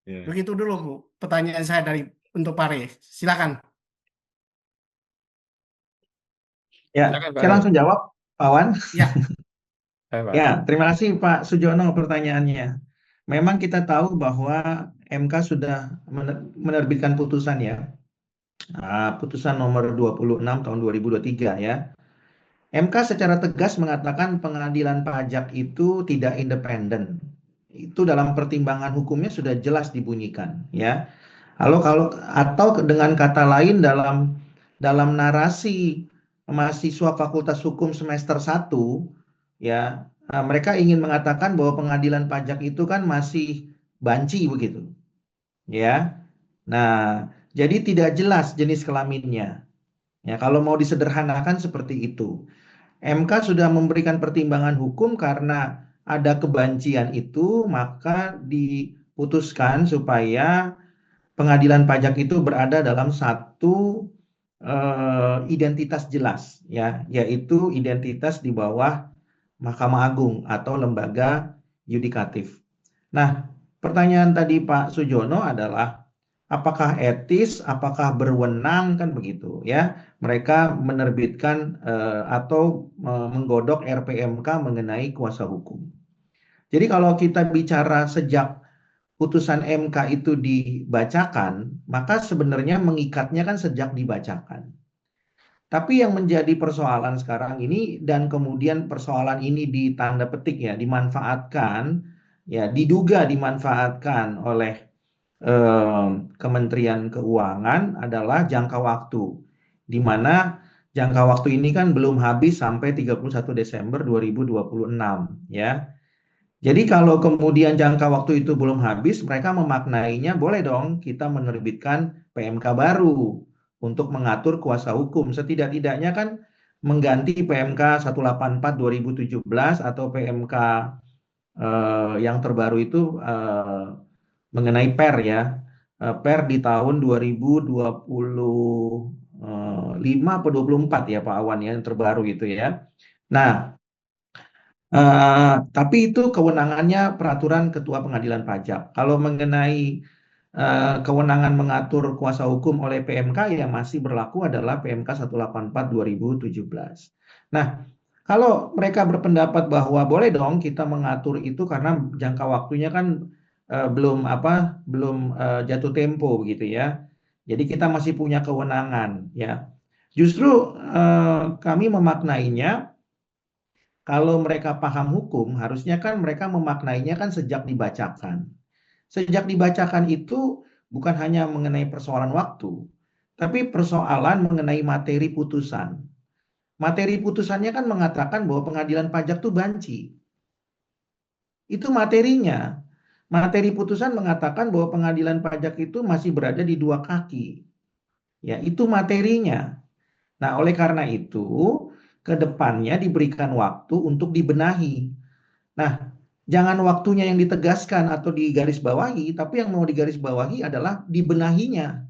C: Begitu dulu Bu, pertanyaan saya untuk Pak Re. Silakan.
D: Ya, saya langsung jawab, Pak Wan.
C: Ya.
D: Ya, terima kasih Pak Sujono pertanyaannya. Memang kita tahu bahwa MK sudah menerbitkan putusan ya. Putusan nomor 26 tahun 2023 ya. MK secara tegas mengatakan pengadilan pajak itu tidak independen. Itu dalam pertimbangan hukumnya sudah jelas dibunyikan, ya. Kalau atau dengan kata lain dalam narasi mahasiswa Fakultas Hukum semester 1, ya, mereka ingin mengatakan bahwa pengadilan pajak itu kan masih banci begitu, ya. Nah, jadi tidak jelas jenis kelaminnya. Ya, kalau mau disederhanakan seperti itu. MK sudah memberikan pertimbangan hukum karena ada kebancian itu, maka diputuskan supaya pengadilan pajak itu berada dalam satu identitas jelas, ya, yaitu identitas di bawah Mahkamah Agung atau lembaga yudikatif. Nah, pertanyaan tadi Pak Sujono adalah apakah etis, apakah berwenang, kan begitu, ya, mereka menerbitkan atau menggodok RPMK mengenai kuasa hukum. Jadi kalau kita bicara sejak putusan MK itu dibacakan, maka sebenarnya mengikatnya kan sejak dibacakan. Tapi yang menjadi persoalan sekarang ini, dan kemudian persoalan ini ditanda petik ya, dimanfaatkan, ya, diduga dimanfaatkan oleh Kementerian Keuangan adalah jangka waktu, di mana jangka waktu ini kan belum habis sampai 31 Desember 2026, ya. Jadi kalau kemudian jangka waktu itu belum habis, mereka memaknainya boleh dong kita menerbitkan PMK baru untuk mengatur kuasa hukum. Setidak-tidaknya kan mengganti PMK 184 2017 atau PMK yang terbaru itu mengenai PER, ya. PER di tahun 2025 atau 24 ya Pak Awan, ya, yang terbaru itu, ya. Nah, tapi itu kewenangannya peraturan Ketua Pengadilan Pajak. Kalau mengenai kewenangan mengatur kuasa hukum oleh PMK yang masih berlaku adalah PMK 184 2017. Nah, kalau mereka berpendapat bahwa boleh dong kita mengatur itu karena jangka waktunya kan belum jatuh tempo begitu, ya. Jadi kita masih punya kewenangan, ya. Justru kami memaknainya, kalau mereka paham hukum, harusnya kan mereka memaknainya kan sejak dibacakan. Sejak dibacakan itu bukan hanya mengenai persoalan waktu, tapi persoalan mengenai materi putusan. Materi putusannya kan mengatakan bahwa pengadilan pajak itu banci. Itu materinya. Materi putusan mengatakan bahwa pengadilan pajak itu masih berada di dua kaki. Ya, itu materinya. Nah, oleh karena itu, ke depannya diberikan waktu untuk dibenahi. Nah, jangan waktunya yang ditegaskan atau digarisbawahi, tapi yang mau digarisbawahi adalah dibenahinya.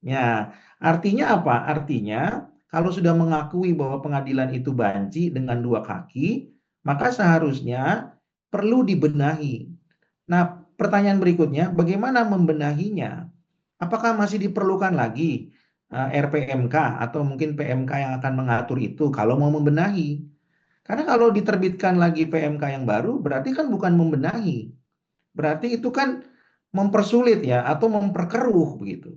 D: Ya, artinya apa? Artinya, kalau sudah mengakui bahwa pengadilan itu banci dengan dua kaki, maka seharusnya perlu dibenahi. Nah, pertanyaan berikutnya, bagaimana membenahinya? Apakah masih diperlukan lagi RPMK atau mungkin PMK yang akan mengatur itu kalau mau membenahi? Karena kalau diterbitkan lagi PMK yang baru, berarti kan bukan membenahi. Berarti itu kan mempersulit, ya, atau memperkeruh begitu.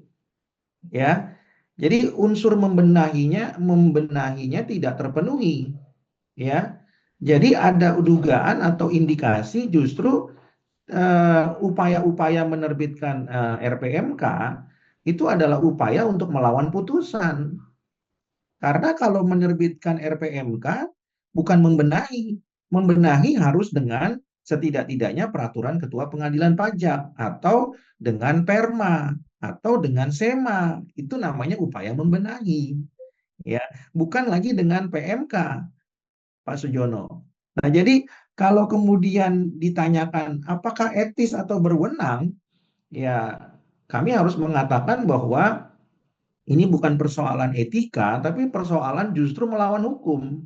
D: Ya. Jadi unsur membenahinya tidak terpenuhi, ya. Jadi ada dugaan atau indikasi justru upaya-upaya menerbitkan RPMK itu adalah upaya untuk melawan putusan. Karena kalau menerbitkan RPMK bukan membenahi. Membenahi harus dengan setidak-tidaknya peraturan Ketua Pengadilan Pajak atau dengan Perma atau dengan SEMA. Itu namanya upaya membenahi. Ya, bukan lagi dengan PMK, Pak Sujono. Nah, jadi kalau kemudian ditanyakan apakah etis atau berwenang, ya kami harus mengatakan bahwa ini bukan persoalan etika, tapi persoalan justru melawan hukum.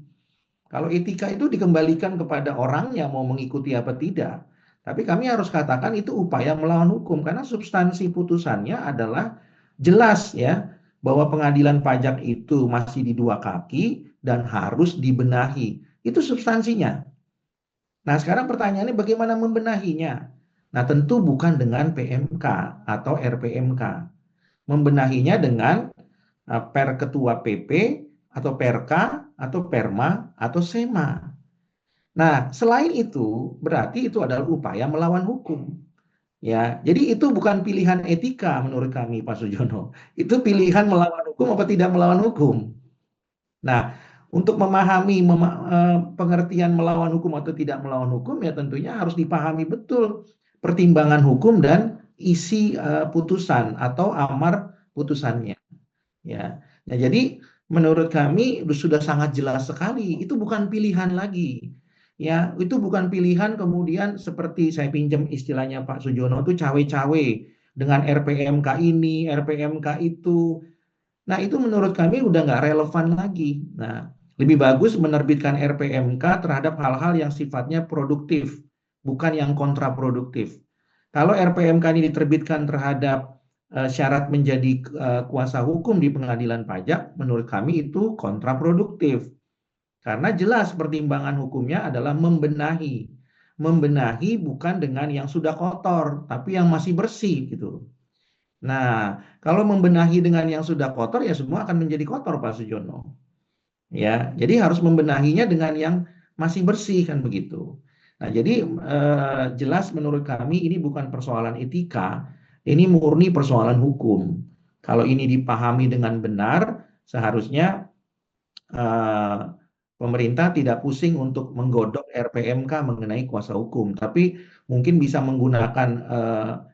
D: Kalau etika itu dikembalikan kepada orang yang mau mengikuti apa tidak. Tapi kami harus katakan itu upaya melawan hukum, karena substansi putusannya adalah jelas, ya, bahwa pengadilan pajak itu masih di dua kaki dan harus dibenahi. Itu substansinya. Nah, sekarang pertanyaannya bagaimana membenahinya? Nah, tentu bukan dengan PMK atau RPMK. Membenahinya dengan per ketua PP atau Perka, atau Perma, atau Sema. Nah, selain itu, berarti itu adalah upaya melawan hukum. Ya, jadi itu bukan pilihan etika menurut kami, Pak Sujono. Itu pilihan melawan hukum apa tidak melawan hukum. Nah, untuk memahami pengertian melawan hukum atau tidak melawan hukum, ya tentunya harus dipahami betul pertimbangan hukum dan isi putusan atau amar putusannya. Ya, nah, jadi menurut kami sudah sangat jelas sekali, itu bukan pilihan lagi. Ya, itu bukan pilihan kemudian seperti saya pinjam istilahnya Pak Sujono itu cawe-cawe dengan RPMK ini, RPMK itu. Nah, itu menurut kami udah nggak relevan lagi. Nah, lebih bagus menerbitkan RPMK terhadap hal-hal yang sifatnya produktif, bukan yang kontraproduktif. Kalau RPMK ini diterbitkan terhadap syarat menjadi kuasa hukum di pengadilan pajak, menurut kami itu kontraproduktif. Karena jelas pertimbangan hukumnya adalah membenahi. Membenahi bukan dengan yang sudah kotor, tapi yang masih bersih gitu. Nah, kalau membenahi dengan yang sudah kotor ya semua akan menjadi kotor, Pak Sujono. Ya, jadi harus membenahinya dengan yang masih bersih kan begitu. Nah, jadi jelas menurut kami ini bukan persoalan etika, ini murni persoalan hukum. Kalau ini dipahami dengan benar, seharusnya pemerintah tidak pusing untuk menggodok RPMK mengenai kuasa hukum, tapi mungkin bisa menggunakan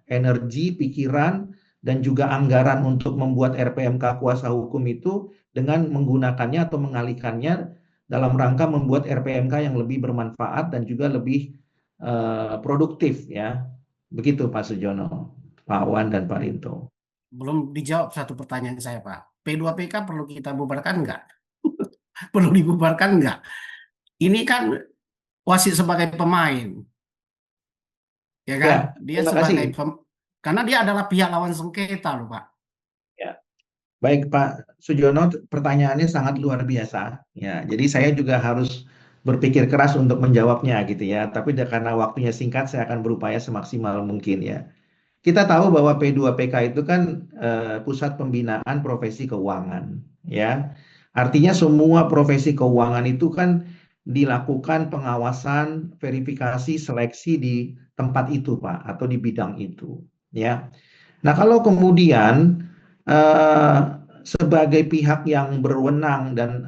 D: energi, pikiran, dan juga anggaran untuk membuat RPMK kuasa hukum itu dengan menggunakannya atau mengalihkannya dalam rangka membuat RPMK yang lebih bermanfaat dan juga lebih produktif ya. Begitu Pak Sujono, Pak Wan dan Pak Rinto.
C: Belum dijawab satu pertanyaan saya, Pak. P2PK perlu kita bubarkan nggak? Perlu dibubarkan nggak? Ini kan wasit sebagai pemain, ya kan?
D: Ya,
C: Dia
D: terima
C: sebagai
D: kasih.
C: karena dia adalah pihak lawan sengketa loh, Pak.
D: Ya. Baik Pak Sujono, pertanyaannya sangat luar biasa. Ya, jadi saya juga harus berpikir keras untuk menjawabnya gitu ya. Tapi karena waktunya singkat, saya akan berupaya semaksimal mungkin ya. Kita tahu bahwa P2PK itu kan pusat pembinaan profesi keuangan, ya. Artinya semua profesi keuangan itu kan dilakukan pengawasan, verifikasi, seleksi di tempat itu, Pak, atau di bidang itu, ya. Nah, kalau kemudian sebagai pihak yang berwenang dan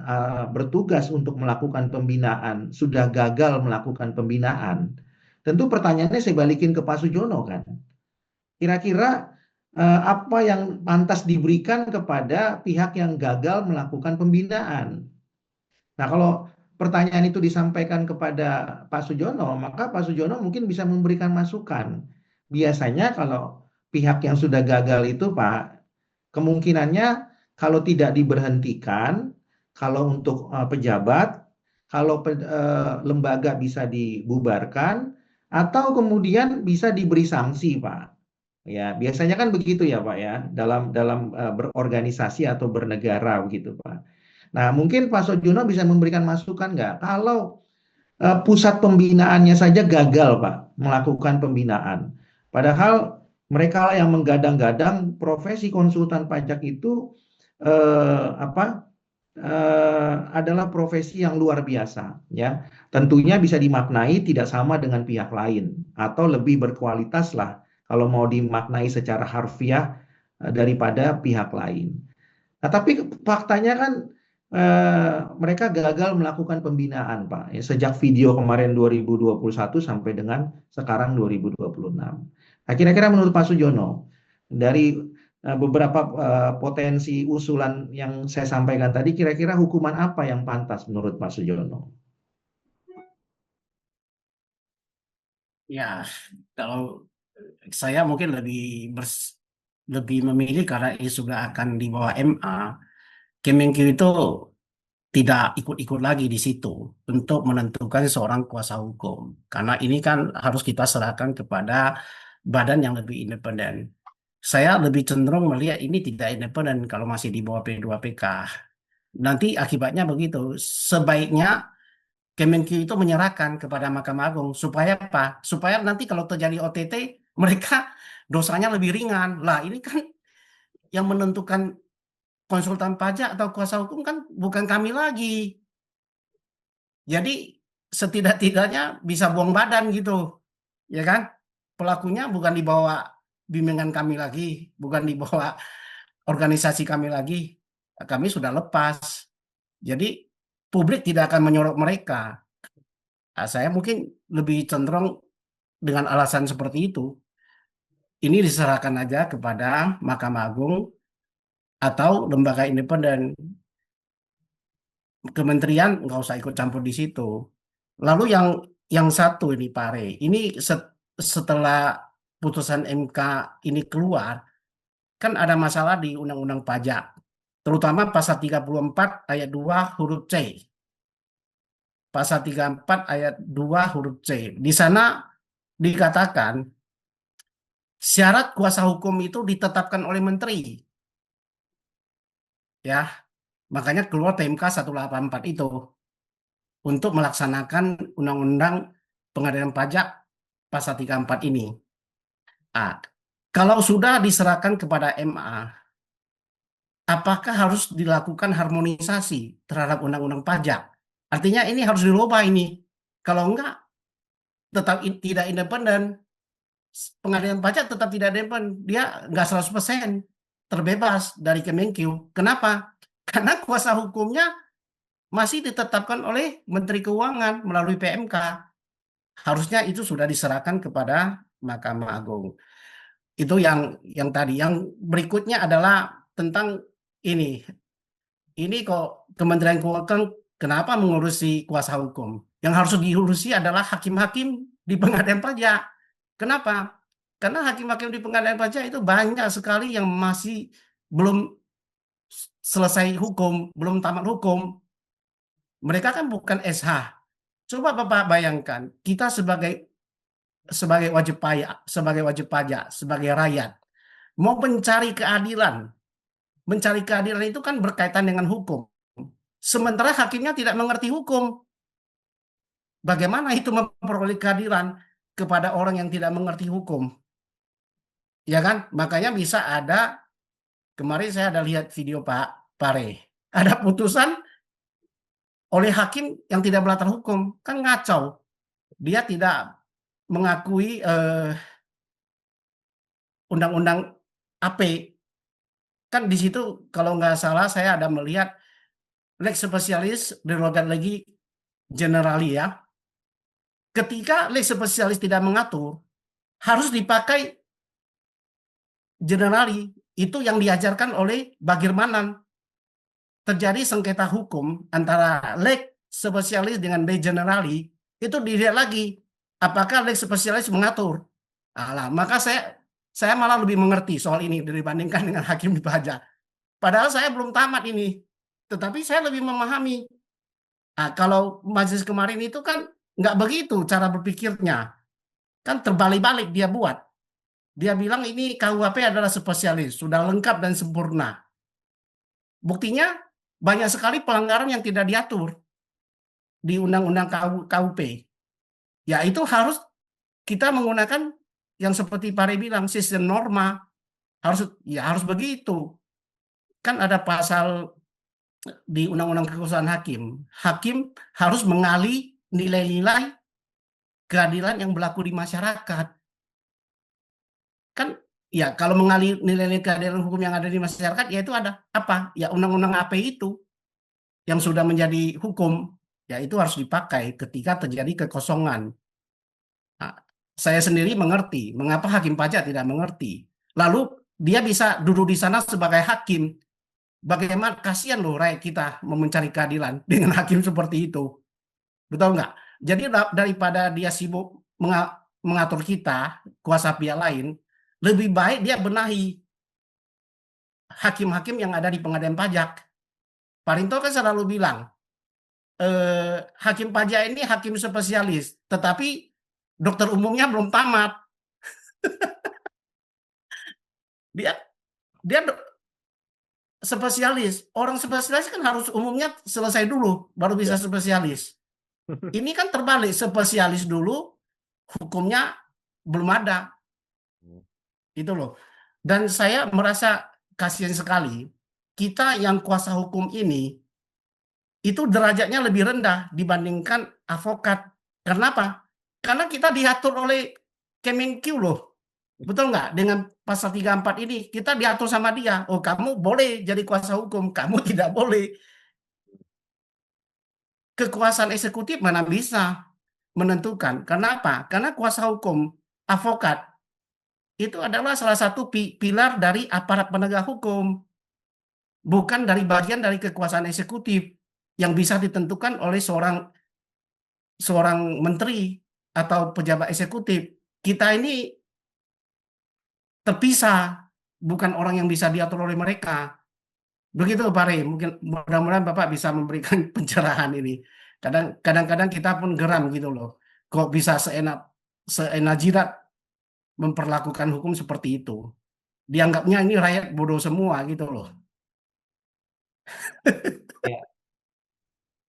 D: bertugas untuk melakukan pembinaan sudah gagal melakukan pembinaan, tentu pertanyaannya saya balikin ke Pak Sujono kan. Kira-kira apa yang pantas diberikan kepada pihak yang gagal melakukan pembinaan? Nah, kalau pertanyaan itu disampaikan kepada Pak Sujono, maka Pak Sujono mungkin bisa memberikan masukan. Biasanya kalau pihak yang sudah gagal itu, Pak, kemungkinannya kalau tidak diberhentikan, kalau untuk pejabat, kalau lembaga bisa dibubarkan, atau kemudian bisa diberi sanksi, Pak. Ya, biasanya kan begitu ya, Pak ya, dalam berorganisasi atau bernegara begitu, Pak. Nah, mungkin Pak Sujono bisa memberikan masukan nggak? Kalau pusat pembinaannya saja gagal, Pak, melakukan pembinaan. Padahal mereka yang menggadang-gadang profesi konsultan pajak itu adalah profesi yang luar biasa, ya. Tentunya bisa dimaknai tidak sama dengan pihak lain atau lebih berkualitas lah kalau mau dimaknai secara harfiah daripada pihak lain. Nah, tapi faktanya kan mereka gagal melakukan pembinaan, Pak. Ya, sejak video kemarin 2021 sampai dengan sekarang 2026. Nah, kira-kira menurut Pak Sujono, dari beberapa potensi usulan yang saya sampaikan tadi, kira-kira hukuman apa yang pantas menurut Pak Sujono?
C: Ya, kalau saya mungkin lebih memilih karena ini sudah akan dibawa MA, Kemenkeu itu tidak ikut-ikut lagi di situ untuk menentukan seorang kuasa hukum. Karena ini kan harus kita serahkan kepada badan yang lebih independen. Saya lebih cenderung melihat ini tidak independen kalau masih di bawah P2PK. Nanti akibatnya begitu. Sebaiknya Kemenkeu itu menyerahkan kepada Mahkamah Agung. Supaya apa? Supaya nanti kalau terjadi OTT, mereka dosanya lebih ringan. Lah, ini kan yang menentukan konsultan pajak atau kuasa hukum kan bukan kami lagi. Jadi setidak-tidaknya bisa buang badan gitu, ya kan? Pelakunya bukan di bawah bimbingan kami lagi, bukan di bawah organisasi kami lagi. Kami sudah lepas. Jadi publik tidak akan menyorot mereka. Saya mungkin lebih cenderung dengan alasan seperti itu. Ini diserahkan aja kepada Mahkamah Agung atau lembaga independen. Kementerian nggak usah ikut campur di situ. Lalu yang satu ini Pak Rey, ini setelah putusan MK ini keluar, kan ada masalah di Undang-Undang Pajak, terutama pasal 34 ayat 2 huruf C. Pasal 34 ayat 2 huruf C. Di sana dikatakan syarat kuasa hukum itu ditetapkan oleh menteri. Ya, makanya keluar TMK 184 itu untuk melaksanakan Undang-Undang Pengadilan Pajak pasal 34 ini. Kalau sudah diserahkan kepada MA, apakah harus dilakukan harmonisasi terhadap Undang-Undang Pajak? Artinya ini harus dirubah ini. Kalau enggak, tetap tidak independen. Pengadilan pajak tetap tidak independen. Dia enggak 100% terbebas dari Kemenkeu. Kenapa? Karena kuasa hukumnya masih ditetapkan oleh Menteri Keuangan melalui PMK. Harusnya itu sudah diserahkan kepada Mahkamah Agung. Itu yang tadi. Yang berikutnya adalah tentang ini. Ini kok Kementerian Keuangan kenapa mengurusi kuasa hukum? Yang harus diurusi adalah hakim-hakim di pengadilan pajak. Kenapa? Karena hakim-hakim di pengadilan pajak itu banyak sekali yang masih belum selesai hukum, belum tamat hukum. Mereka kan bukan SH. Coba Bapak bayangkan, kita sebagai wajib pajak, sebagai rakyat, mau mencari keadilan. Mencari keadilan itu kan berkaitan dengan hukum. Sementara hakimnya tidak mengerti hukum. Bagaimana itu memperoleh keadilan kepada orang yang tidak mengerti hukum? Ya kan? Makanya bisa ada, kemarin saya ada lihat video Pak Pare, ada putusan oleh hakim yang tidak berlatar hukum. Kan ngacau. Dia tidak mengakui undang-undang AP. Kan di situ kalau nggak salah saya ada melihat lex specialis derogat legi generali ya. Ketika lex specialis tidak mengatur, harus dipakai generali. Itu yang diajarkan oleh Bagirmanan. Terjadi sengketa hukum antara lex specialis dengan lex generali, itu dilihat lagi apakah lex specialis mengatur. Maka saya malah lebih mengerti soal ini dibandingkan dengan hakim di pajak. Padahal saya belum tamat ini, tetapi saya lebih memahami. Kalau majelis kemarin itu kan nggak begitu cara berpikirnya. Kan terbalik-balik dia buat. Dia bilang ini KUHP adalah spesialis, sudah lengkap dan sempurna. Buktinya banyak sekali pelanggaran yang tidak diatur di Undang-Undang KUP. Ya itu harus kita menggunakan yang seperti Pare bilang, sistem norma. Harus begitu. Kan ada pasal di Undang-Undang Kekuasaan Hakim. Hakim harus mengali nilai-nilai keadilan yang berlaku di masyarakat. Kan ya kalau mengali nilai-nilai keadilan hukum yang ada di masyarakat, ya itu ada apa? Ya Undang-Undang AP itu yang sudah menjadi hukum, ya itu harus dipakai ketika terjadi kekosongan. Saya sendiri mengerti mengapa hakim pajak tidak mengerti. Lalu dia bisa duduk di sana sebagai hakim. Bagaimana kasihan loh rakyat kita mencari keadilan dengan hakim seperti itu. Betul nggak? Jadi daripada dia sibuk mengatur kita, kuasa pihak lain, lebih baik dia benahi hakim-hakim yang ada di pengadilan pajak. Pak Rinto kan selalu bilang, hakim pajak ini hakim spesialis, tetapi dokter umumnya belum tamat. dia spesialis. Orang spesialis kan harus umumnya selesai dulu, baru bisa spesialis. Ini kan terbalik, spesialis dulu, hukumnya belum ada. Itu loh. Dan saya merasa kasihan sekali kita yang kuasa hukum ini itu derajatnya lebih rendah dibandingkan advokat. Kenapa? Karena kita diatur oleh Kemenkeu loh. Betul nggak? Dengan pasal 34 ini kita diatur sama dia. Oh, kamu boleh jadi kuasa hukum, kamu tidak boleh. Kekuasaan eksekutif mana bisa menentukan. Kenapa? Karena kuasa hukum, advokat, itu adalah salah satu pilar dari aparat penegak hukum. Bukan dari bagian dari kekuasaan eksekutif yang bisa ditentukan oleh seorang menteri atau pejabat eksekutif. Kita ini terpisah, bukan orang yang bisa diatur oleh mereka. Begitu Pak Rey, mungkin mudah-mudahan Bapak bisa memberikan pencerahan ini. Kadang-kadang kita pun geram gitu loh. Kok bisa seenak jidat memperlakukan hukum seperti itu. Dianggapnya ini rakyat bodoh semua gitu loh.
D: Ya.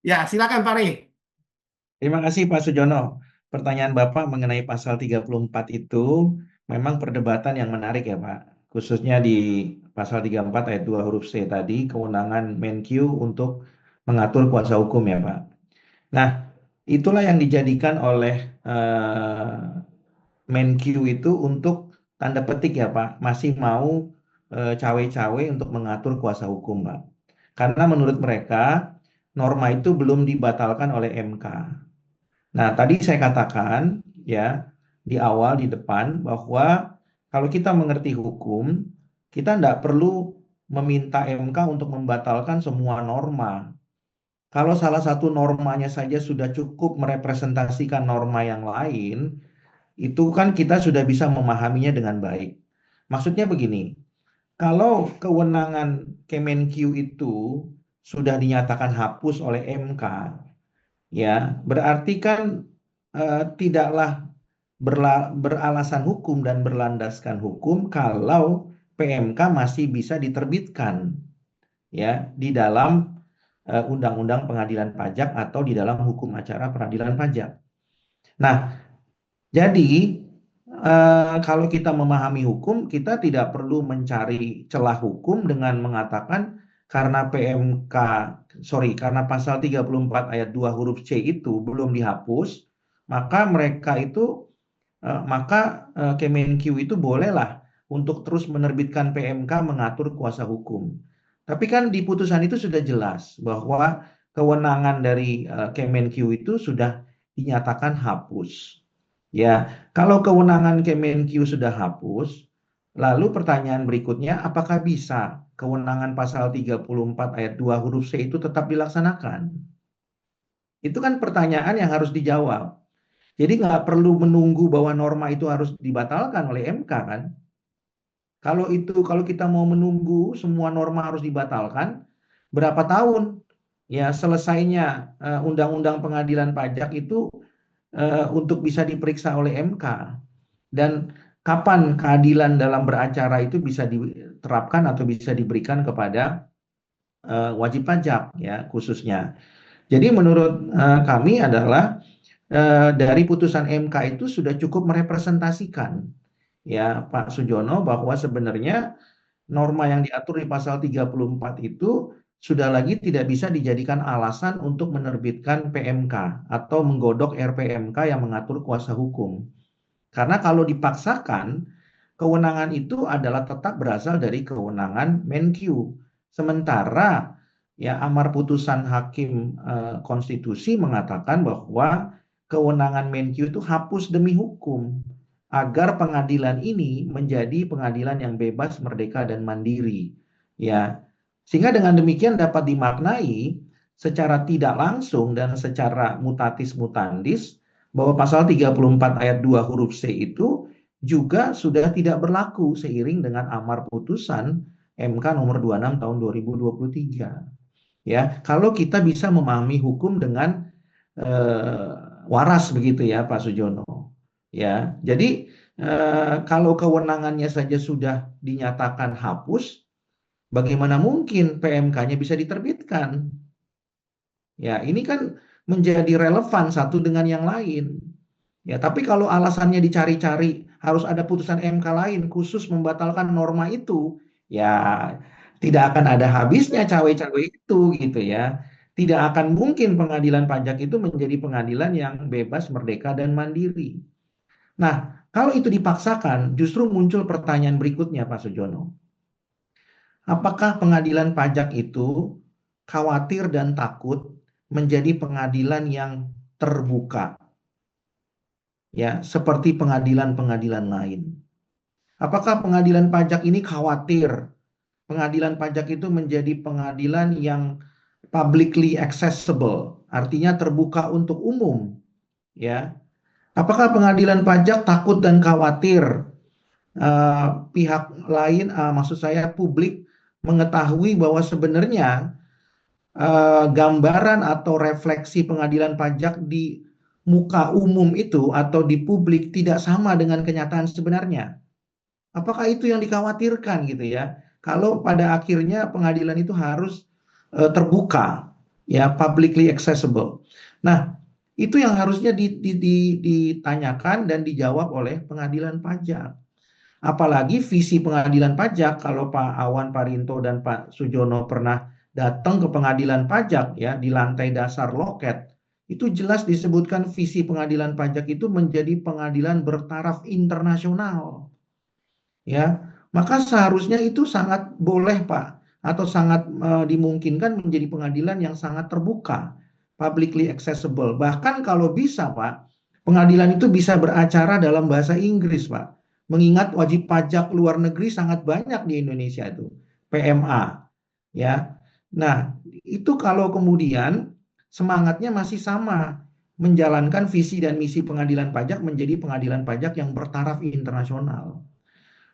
C: Ya, silakan Pak Rey.
D: Terima kasih Pak Sujono. Pertanyaan Bapak mengenai pasal 34 itu memang perdebatan yang menarik ya Pak. Khususnya di pasal 34 ayat 2 huruf C tadi, kewenangan Menkyu untuk mengatur kuasa hukum ya Pak. Nah, itulah yang dijadikan oleh Menkyu itu untuk tanda petik ya Pak, masih mau cawe-cawe untuk mengatur kuasa hukum Pak. Karena menurut mereka norma itu belum dibatalkan oleh MK. Nah, tadi saya katakan ya di awal di depan bahwa kalau kita mengerti hukum, kita tidak perlu meminta MK untuk membatalkan semua norma. Kalau salah satu normanya saja sudah cukup merepresentasikan norma yang lain, itu kan kita sudah bisa memahaminya dengan baik. Maksudnya begini, kalau kewenangan Kemenkyu itu sudah dinyatakan hapus oleh MK, ya berarti kan tidaklah beralasan hukum dan berlandaskan hukum kalau PMK masih bisa diterbitkan ya di dalam Undang-Undang Pengadilan Pajak atau di dalam hukum acara peradilan pajak. Nah, jadi kalau kita memahami hukum, kita tidak perlu mencari celah hukum dengan mengatakan karena karena pasal 34 ayat 2 huruf C itu belum dihapus, maka Kemenkyu itu bolehlah untuk terus menerbitkan PMK mengatur kuasa hukum. Tapi kan di putusan itu sudah jelas bahwa kewenangan dari Kemenkyu itu sudah dinyatakan hapus. Ya, kalau kewenangan Kemenkyu sudah hapus, lalu pertanyaan berikutnya, apakah bisa kewenangan pasal 34 ayat 2 huruf C itu tetap dilaksanakan? Itu kan pertanyaan yang harus dijawab. Jadi nggak perlu menunggu bahwa norma itu harus dibatalkan oleh MK kan? Kalau kita mau menunggu semua norma harus dibatalkan, berapa tahun? Ya selesainya Undang-Undang Pengadilan Pajak itu untuk bisa diperiksa oleh MK. Dan kapan keadilan dalam beracara itu bisa diterapkan atau bisa diberikan kepada wajib pajak ya khususnya. Jadi menurut kami adalah dari putusan MK itu sudah cukup merepresentasikan ya Pak Sujono bahwa sebenarnya norma yang diatur di pasal 34 itu sudah lagi tidak bisa dijadikan alasan untuk menerbitkan PMK atau menggodok RPMK yang mengatur kuasa hukum. Karena kalau dipaksakan, kewenangan itu adalah tetap berasal dari kewenangan Menkyu. Sementara ya amar putusan hakim konstitusi mengatakan bahwa kewenangan Menkyu itu hapus demi hukum agar pengadilan ini menjadi pengadilan yang bebas, merdeka dan mandiri. Ya, sehingga dengan demikian dapat dimaknai secara tidak langsung dan secara mutatis mutandis bahwa pasal 34 ayat 2 huruf C itu juga sudah tidak berlaku seiring dengan amar putusan MK nomor 26 tahun 2023. Ya, kalau kita bisa memahami hukum dengan waras begitu ya Pak Sujono. Ya, jadi kalau kewenangannya saja sudah dinyatakan hapus, bagaimana mungkin PMK-nya bisa diterbitkan? Ya, ini kan menjadi relevan satu dengan yang lain. Ya, tapi kalau alasannya dicari-cari harus ada putusan MK lain khusus membatalkan norma itu, ya Tidak akan ada habisnya cawe-cawe itu gitu ya. Tidak akan mungkin pengadilan pajak itu menjadi pengadilan yang bebas, merdeka, dan mandiri. Nah, kalau itu dipaksakan, justru muncul pertanyaan berikutnya, Pak Sujono. Apakah pengadilan pajak itu khawatir dan takut menjadi pengadilan yang terbuka, ya, seperti pengadilan-pengadilan lain? Apakah pengadilan pajak ini khawatir pengadilan pajak itu menjadi pengadilan yang publicly accessible, artinya terbuka untuk umum, ya? Apakah pengadilan pajak takut dan khawatir pihak lain, maksud saya publik, mengetahui bahwa sebenarnya gambaran atau refleksi pengadilan pajak di muka umum itu atau di publik tidak sama dengan kenyataan sebenarnya? Apakah itu yang dikhawatirkan gitu ya? Kalau pada akhirnya pengadilan itu harus terbuka, ya, publicly accessible. Nah, itu yang harusnya ditanyakan dan dijawab oleh pengadilan pajak. Apalagi visi pengadilan pajak, kalau Pak Awan, Pak Rinto, dan Pak Sujono pernah datang ke pengadilan pajak ya di lantai dasar loket, itu jelas disebutkan visi pengadilan pajak itu menjadi pengadilan bertaraf internasional. Ya, maka seharusnya itu sangat boleh Pak, atau sangat dimungkinkan menjadi pengadilan yang sangat terbuka, publicly accessible. Bahkan kalau bisa Pak, pengadilan itu bisa beracara dalam bahasa Inggris Pak. Mengingat wajib pajak luar negeri sangat banyak di Indonesia itu, PMA. Ya, nah itu kalau kemudian semangatnya masih sama, menjalankan visi dan misi pengadilan pajak menjadi pengadilan pajak yang bertaraf internasional.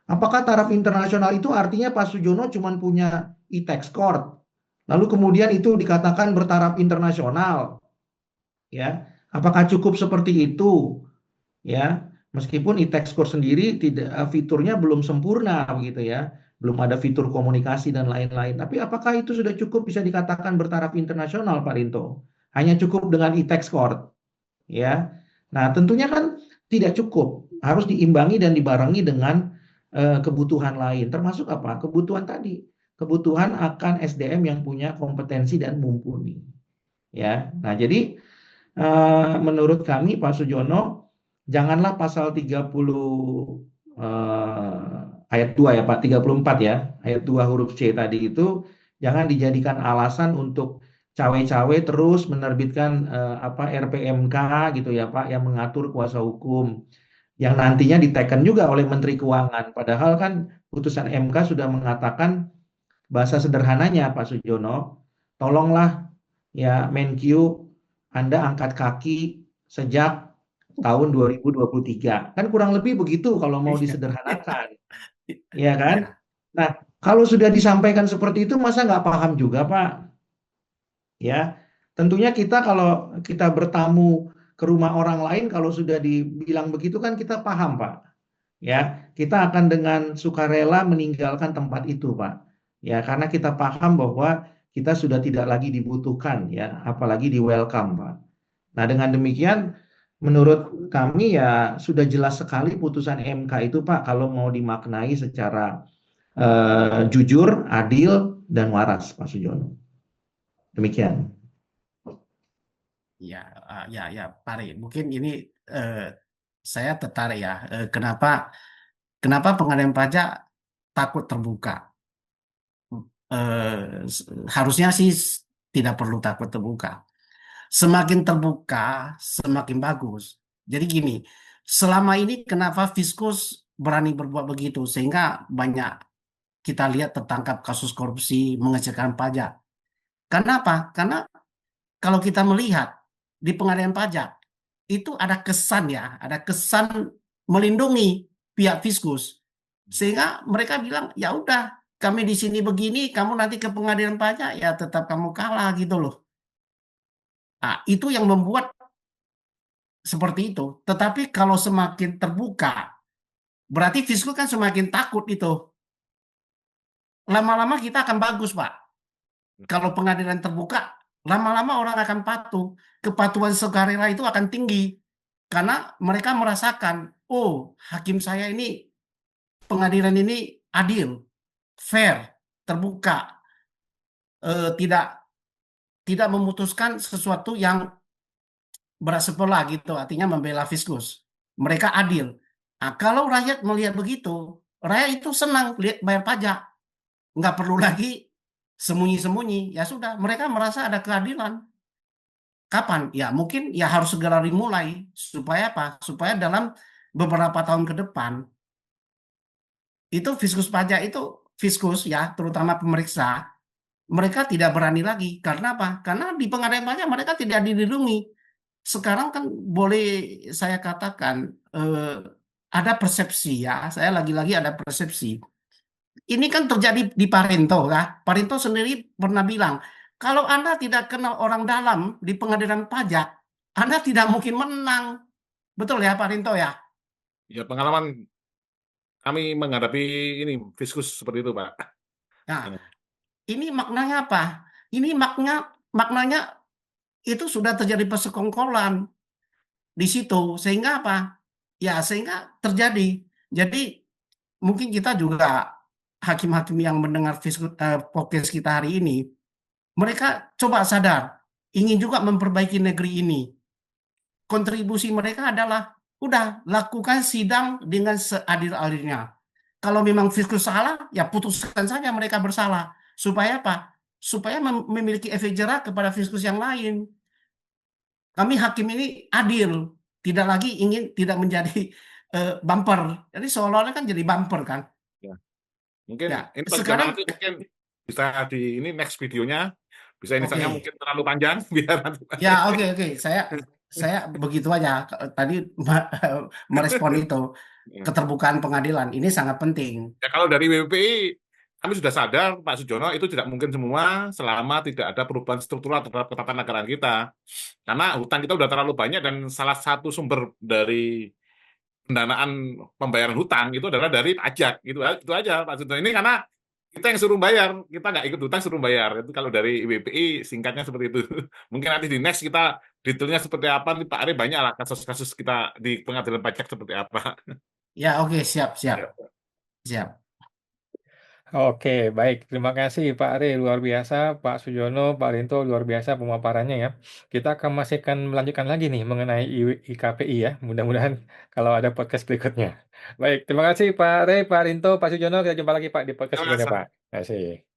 D: Apakah taraf internasional itu artinya Pak Sujono cuma punya e-tax court, lalu kemudian itu dikatakan bertaraf internasional, ya? Apakah cukup seperti itu, ya? Meskipun e-tax court sendiri tidak, fiturnya belum sempurna, begitu ya, belum ada fitur komunikasi dan lain-lain. Tapi apakah itu sudah cukup bisa dikatakan bertaraf internasional, Pak Rinto? Hanya cukup dengan e-tax court, ya? Nah, tentunya kan tidak cukup, harus diimbangi dan dibarengi dengan kebutuhan lain, termasuk apa? Kebutuhan tadi, kebutuhan akan SDM yang punya kompetensi dan mumpuni. Ya, nah jadi menurut kami Pak Sujono, janganlah pasal 30 ayat 2 ya Pak, 34 ya, ayat 2 huruf C tadi itu jangan dijadikan alasan untuk cawe-cawe terus menerbitkan RPMK gitu ya Pak, yang mengatur kuasa hukum, yang nantinya diteken juga oleh Menteri Keuangan. Padahal kan putusan MK sudah mengatakan, bahasa sederhananya Pak Sujono, tolonglah ya Menkyu, Anda angkat kaki sejak tahun 2023. Kan kurang lebih begitu kalau mau disederhanakan. Ya kan? Nah, kalau sudah disampaikan seperti itu, masa nggak paham juga Pak? Ya, tentunya kita kalau kita bertamu ke rumah orang lain, kalau sudah dibilang begitu kan kita paham Pak. Ya, kita akan dengan sukarela meninggalkan tempat itu Pak. Ya, karena kita paham bahwa kita sudah tidak lagi dibutuhkan ya, apalagi di welcome Pak. Nah, dengan demikian menurut kami ya sudah jelas sekali putusan MK itu Pak, kalau mau dimaknai secara jujur, adil, dan waras Pak Sujono. Demikian.
C: Ya, Pak Ri, mungkin ini saya tertarik ya. Kenapa pengadilan pajak takut terbuka? Harusnya sih tidak perlu takut terbuka. Semakin terbuka, semakin bagus. Jadi gini, selama ini kenapa Fiskus berani berbuat begitu sehingga banyak kita lihat tertangkap kasus korupsi, mengecilkan pajak. Karena apa? Karena kalau kita melihat di pengadilan pajak itu ada kesan ya, ada kesan melindungi pihak Fiskus, sehingga mereka bilang ya udah kami di sini begini, kamu nanti ke pengadilan pajak ya tetap kamu kalah gitu loh. Nah, itu yang membuat seperti itu. Tetapi kalau semakin terbuka, berarti Fiskus kan semakin takut itu. Lama-lama kita akan bagus Pak. Kalau pengadilan terbuka, lama-lama orang akan patuh. Kepatuhan sukarela itu akan tinggi. Karena mereka merasakan, oh hakim saya ini, pengadilan ini adil, fair, terbuka, tidak memutuskan sesuatu yang berat sebelah gitu, artinya membela fiskus. Mereka adil. Nah, kalau rakyat melihat begitu, rakyat itu senang lihat bayar pajak, nggak perlu lagi sembunyi-sembunyi. Ya sudah, mereka merasa ada keadilan. Kapan? Ya mungkin ya harus segera dimulai. Supaya apa? Supaya dalam beberapa tahun ke depan, itu fiskus ya, terutama pemeriksa, mereka tidak berani lagi. Karena apa? Karena di pengadilan pajak mereka tidak dilindungi. Sekarang kan boleh saya katakan ada persepsi ya. Saya lagi-lagi ada persepsi. Ini kan terjadi di Parento ya. Parento sendiri pernah bilang, kalau Anda tidak kenal orang dalam di pengadilan pajak, Anda tidak mungkin menang. Betul ya Parento ya?
B: Ya, pengalaman kami menghadapi ini fiskus seperti itu, Pak.
C: Nah, ini maknanya apa? Ini maknanya itu sudah terjadi persekongkolan di situ. Sehingga apa? Ya, sehingga terjadi. Jadi mungkin kita juga hakim-hakim yang mendengar podcast kita hari ini, mereka coba sadar, ingin juga memperbaiki negeri ini. Kontribusi mereka adalah, udah lakukan sidang dengan seadil-adilnya. Kalau memang fiskus salah, ya putuskan saja mereka bersalah. Supaya apa? Supaya memiliki efek jerah kepada fiskus yang lain. Kami hakim ini adil, tidak menjadi bumper. Jadi seolah-olah kan jadi bumper kan.
B: Ya. Mungkin
C: Ya,
B: ini
C: sekarang
B: nanti mungkin bisa di ini next videonya bisa inisialnya
C: oke.
B: mungkin terlalu panjang biar nanti.
C: Ya, oke. Saya begitu aja tadi merespon itu keterbukaan pengadilan ini sangat penting.
B: Ya, kalau dari WPPI kami sudah sadar Pak Sujono itu tidak mungkin semua selama tidak ada perubahan struktural terhadap ketatanegaraan kita. Karena hutang kita sudah terlalu banyak dan salah satu sumber dari pendanaan pembayaran hutang itu adalah dari pajak. Itu aja Pak Sujono. Ini karena kita yang suruh bayar, kita nggak ikut hutang suruh bayar. Itu kalau dari WPI singkatnya seperti itu. Mungkin nanti di next kita detailnya seperti apa, nih Pak Ari banyak lah kasus-kasus kita di pengadilan pajak seperti apa.
C: Ya, oke, siap.
A: Oke, baik. Terima kasih Pak Ari, luar biasa. Pak Sujono, Pak Rinto, luar biasa pemaparannya ya. Kita masih akan melanjutkan lagi nih mengenai IKPI ya. Mudah-mudahan kalau ada podcast berikutnya. Baik, terima kasih Pak Ari, Pak Rinto, Pak Sujono. Kita jumpa lagi Pak di podcast
B: Terima
A: berikutnya
B: kasih.
A: Pak. Terima kasih.